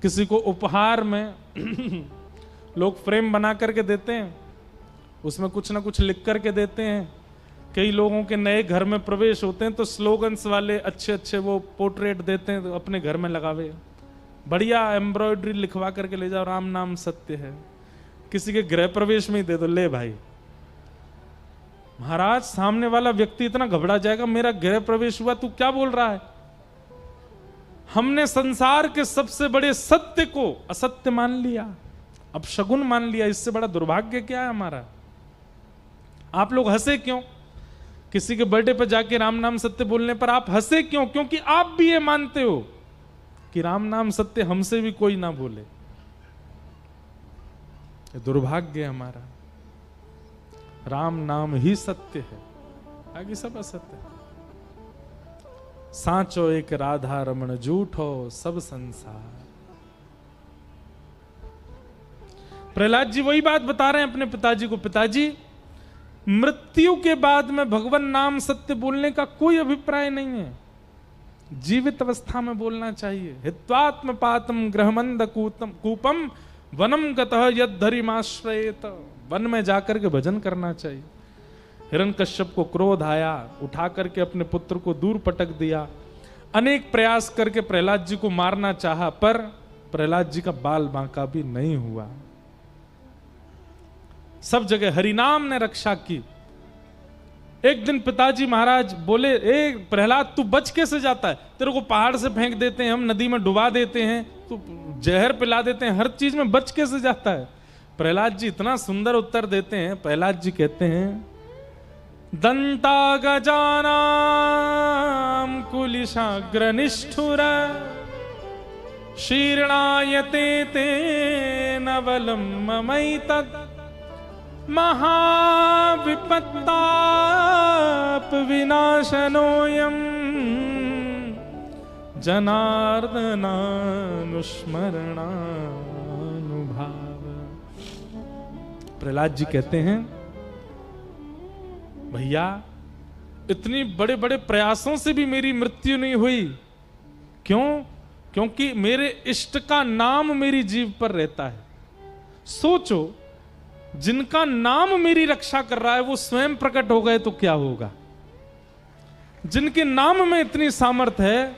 किसी को उपहार में लोग फ्रेम बना करके देते हैं, उसमें कुछ ना कुछ लिख करके देते हैं। कई लोगों के नए घर में प्रवेश होते हैं तो स्लोगन्स वाले अच्छे अच्छे वो पोर्ट्रेट देते हैं, तो अपने घर में लगावे, बढ़िया एम्ब्रॉयडरी लिखवा करके ले जाओ, राम नाम सत्य है। किसी के गृह प्रवेश में ही दे दो, ले भाई। महाराज सामने वाला व्यक्ति इतना घबरा जाएगा, मेरा गृह प्रवेश हुआ, तू क्या बोल रहा है? हमने संसार के सबसे बड़े सत्य को असत्य मान लिया, अपशगुन मान लिया। इससे बड़ा दुर्भाग्य क्या है हमारा? आप लोग हंसे क्यों? किसी के बर्थडे पर जाके राम नाम सत्य बोलने पर आप हंसे क्यों? क्योंकि आप भी ये मानते हो कि राम नाम सत्य हमसे भी कोई ना बोले। ये दुर्भाग्य है हमारा। राम नाम ही सत्य है, आगे सब असत्य है। सांचो एक राधा रमण झूठो सब संसार। प्रहलाद जी वही बात बता रहे हैं अपने पिताजी को, पिताजी मृत्यु के बाद में भगवान नाम सत्य बोलने का कोई अभिप्राय नहीं है, जीवित अवस्था में बोलना चाहिए। हित्वात्म पातम ग्रहमंद कूपम वनम गतः यद्धरिमाश्रयेत, वन में जाकर के भजन करना चाहिए। हिरण्यकश्यप को क्रोध आया, उठा करके अपने पुत्र को दूर पटक दिया। अनेक प्रयास करके प्रहलाद जी को मारना चाहा, पर प्रहलाद जी का बाल बांका भी नहीं हुआ। सब जगह हरिनाम ने रक्षा की। एक दिन पिताजी महाराज बोले, ए प्रहलाद तू बच कैसे जाता है? तेरे को पहाड़ से फेंक देते हैं, हम नदी में डुबा देते हैं, तू जहर पिला देते हैं, हर चीज में बच कैसे जाता है? प्रहलाद जी इतना सुंदर उत्तर देते हैं। प्रहलाद जी कहते हैं, दंता गजानाम कुलिशाग्र निष्ठुर शीर्णायते ते नवलम ममैतत् महाविपत्ताप विनाशनोयम जनार्दनानुस्मरणानुभाव। प्रहलाद जी कहते हैं, भैया इतनी बड़े बड़े प्रयासों से भी मेरी मृत्यु नहीं हुई। क्यों? क्योंकि मेरे इष्ट का नाम मेरी जीभ पर रहता है। सोचो, जिनका नाम मेरी रक्षा कर रहा है वो स्वयं प्रकट हो गए तो क्या होगा? जिनके नाम में इतनी सामर्थ्य है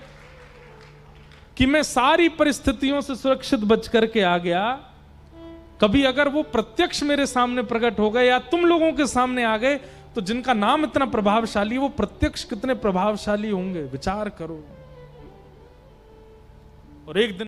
कि मैं सारी परिस्थितियों से सुरक्षित बच करके आ गया, कभी अगर वो प्रत्यक्ष मेरे सामने प्रकट हो गए या तुम लोगों के सामने आ गए, तो जिनका नाम इतना प्रभावशाली, वो प्रत्यक्ष कितने प्रभावशाली होंगे, विचार करो। और एक दिन